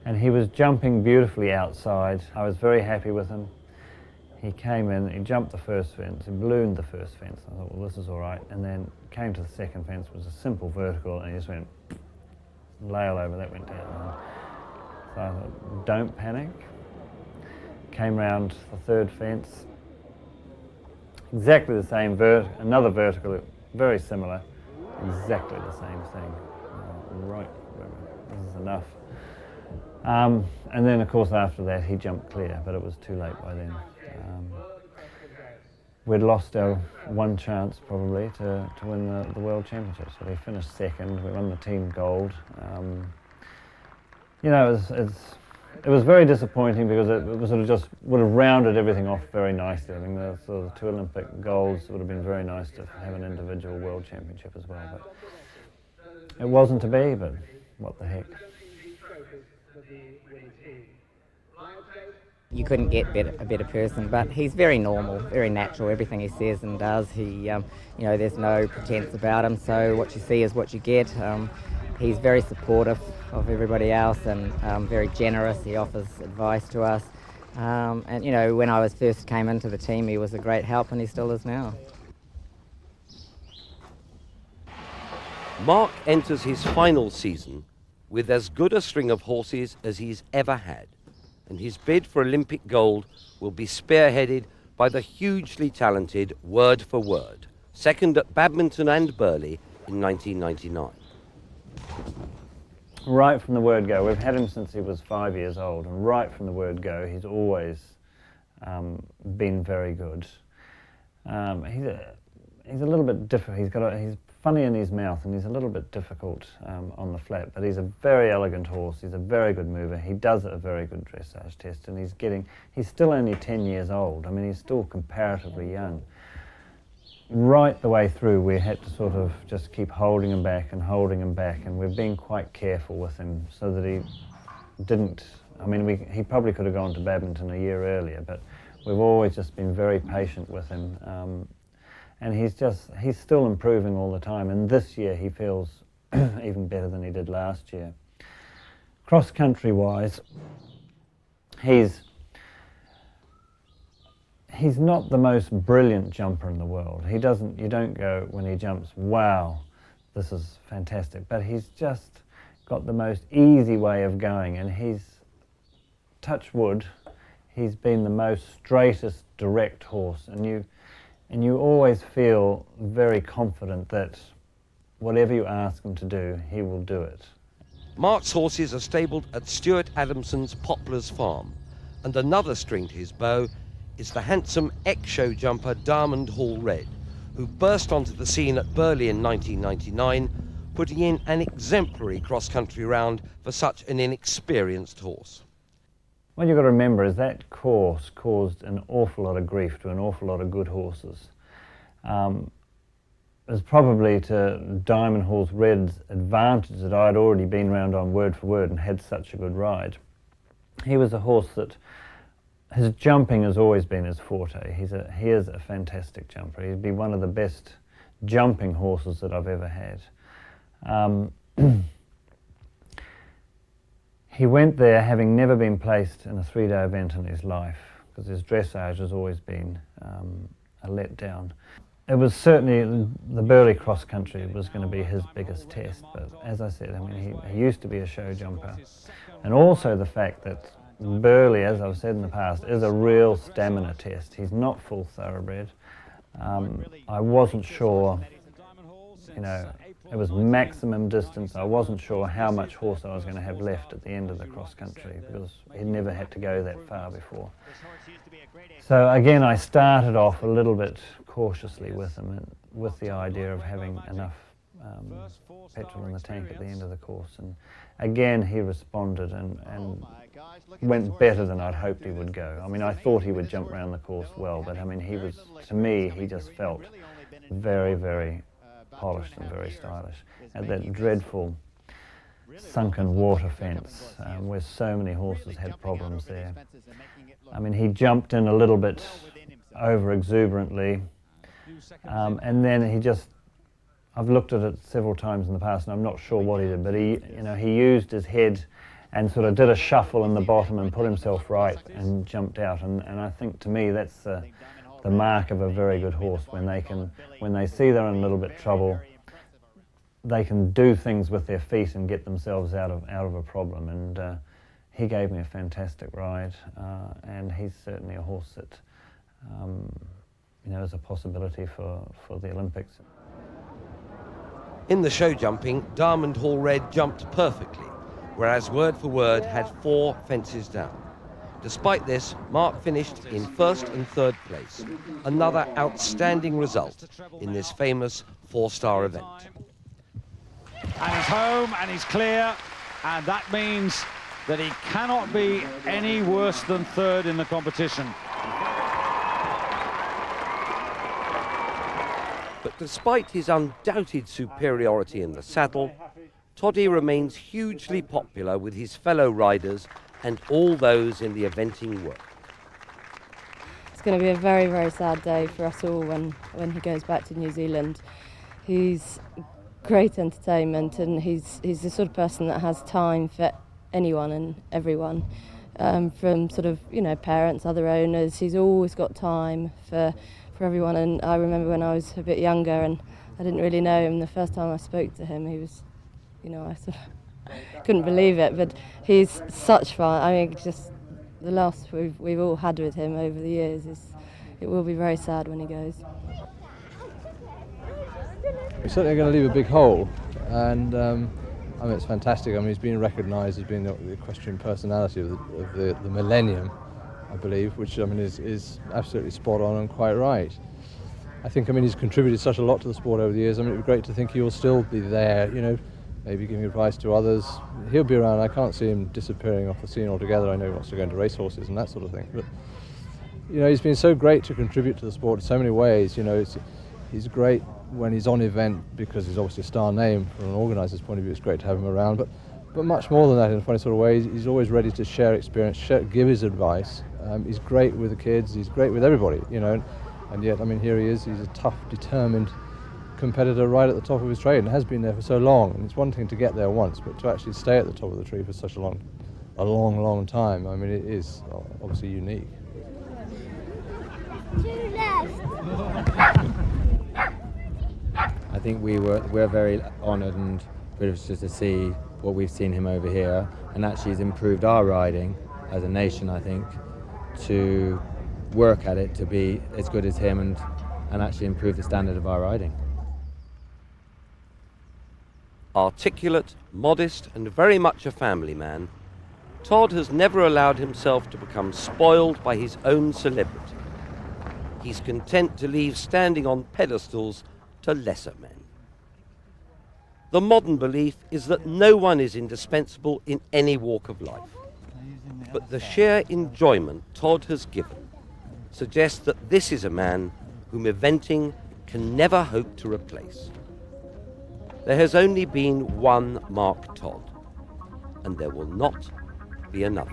And he was jumping beautifully outside. I was very happy with him. He came in, he jumped the first fence, he ballooned the first fence. I thought, well, this is all right. And then came to the second fence, it was a simple vertical, and he just went, lail over, that went down. So I thought, don't panic. Came round the third fence, exactly the same, another vertical, very similar, exactly the same thing. Right, this is enough. And then, of course, after that, he jumped clear, but it was too late by then. We'd lost our one chance, probably, to win the World Championships. So we finished second, we won the team gold. You know, it was very disappointing, because it was sort of just would have rounded everything off very nicely. I mean, the sort of 2 Olympic golds would have been very nice to have an individual World Championship as well, but it wasn't to be, but what the heck. You couldn't get a better person, but he's very normal, very natural. Everything he says and does, you know, there's no pretense about him. So what you see is what you get. He's very supportive of everybody else, and very generous. He offers advice to us. And you know, when I first came into the team, he was a great help, and he still is now. Mark enters his final season with as good a string of horses as he's ever had, and his bid for Olympic gold will be spearheaded by the hugely talented Word for Word, second at Badminton and Burghley in 1999. Right from the word go, we've had him since he was 5 years old, and right from the word go, he's always been very good. He's a little bit different. He's funny in his mouth, and he's a little bit difficult on the flat, but he's a very elegant horse. He's a very good mover. He does a very good dressage test, and he's still only 10 years old. I mean, he's still comparatively young. Right the way through, we had to sort of just keep holding him back, and we've been quite careful with him so that he didn't, I mean, he probably could have gone to badminton a year earlier, but we've always just been very patient with him. And he's still improving all the time, and this year he feels even better than he did last year. Cross-country wise, he's not the most brilliant jumper in the world. You don't go when he jumps, wow, this is fantastic, but he's just got the most easy way of going, and touch wood, he's been the most straightest, direct horse, and you always feel very confident that whatever you ask him to do, he will do it. Mark's horses are stabled at Stuart Adamson's Poplars Farm, and another string to his bow is the handsome ex-show jumper Diamond Hall Red, who burst onto the scene at Burghley in 1999, putting in an exemplary cross-country round for such an inexperienced horse. What you've got to remember is that course caused an awful lot of grief to an awful lot of good horses. It was probably to Diamond Hall Red's advantage that I'd already been round on Word for Word and had such a good ride. He was a horse that his jumping has always been his forte. He is a fantastic jumper. He'd be one of the best jumping horses that I've ever had. He went there having never been placed in a 3-day event in his life, because his dressage has always been a letdown. It was certainly the Burghley cross country was going to be his biggest test, but as I said, I mean, he used to be a show jumper. And also the fact that Burghley, as I've said in the past, is a real stamina test. He's not full thoroughbred. I wasn't sure, you know, it was maximum distance. I wasn't sure how much horse I was going to have left at the end of the cross country, because he'd never had to go that far before. So again, I started off a little bit cautiously with him, and with the idea of having enough petrol in the tank at the end of the course. And again, he responded and went better than I'd hoped he would go. I mean, I thought he would jump around the course well, but I mean, he was, to me, he just felt very, very polished and very stylish. At that dreadful sunken water fence, where so many horses had problems there. I mean, he jumped in a little bit over exuberantly, and then he just, I've looked at it several times in the past and I'm not sure what he did, but he used his head and sort of did a shuffle in the bottom and put himself right and jumped out, and I think to me that's the mark of a very good horse, when they see they're in a little bit of trouble, they can do things with their feet and get themselves out of a problem. And he gave me a fantastic ride, and he's certainly a horse that is a possibility for the Olympics. In the show jumping, Diamond Hall Red jumped perfectly, whereas Word for Word had 4 fences down. Despite this, Mark finished in 1st and 3rd place, another outstanding result in this famous 4-star event. And he's home and he's clear, and that means that he cannot be any worse than 3rd in the competition. But despite his undoubted superiority in the saddle, Toddy remains hugely popular with his fellow riders and all those in the eventing world. It's going to be a very, very sad day for us all when he goes back to New Zealand. He's great entertainment, and he's the sort of person that has time for anyone and everyone, from sort of, parents, other owners. He's always got time for everyone, and I remember when I was a bit younger and I didn't really know him, the first time I spoke to him, he was, I sort of couldn't believe it, but he's such fun. I mean, just the loss we've all had with him over the years, it will be very sad when he goes. He's certainly going to leave a big hole, and it's fantastic. I mean, he's been recognised as being the equestrian personality of the millennium, I believe, which is absolutely spot on and quite right. I think he's contributed such a lot to the sport over the years. It'd be great to think he will still be there, maybe giving advice to others. He'll be around. I can't see him disappearing off the scene altogether. I know he wants to go into racehorses and that sort of thing, but he's been so great to contribute to the sport in so many ways. He's great when he's on event, because he's obviously a star name from an organiser's point of view. It's great to have him around, but much more than that, in a funny sort of way, he's always ready to share experience, give his advice. He's great with the kids, he's great with everybody, and yet, here he is. He's a tough, determined competitor right at the top of his trade, and has been there for so long. And it's one thing to get there once, but to actually stay at the top of the tree for such a long time, it is obviously unique. I think we're very honoured and privileged to see what we've seen him over here, and actually has improved our riding as a nation, I think, to work at it to be as good as him and actually improve the standard of our riding. Articulate, modest, and very much a family man, Todd has never allowed himself to become spoiled by his own celebrity. He's content to leave standing on pedestals to lesser men. The modern belief is that no one is indispensable in any walk of life. But the sheer enjoyment Todd has given suggests that this is a man whom eventing can never hope to replace. There has only been one Mark Todd, and there will not be another.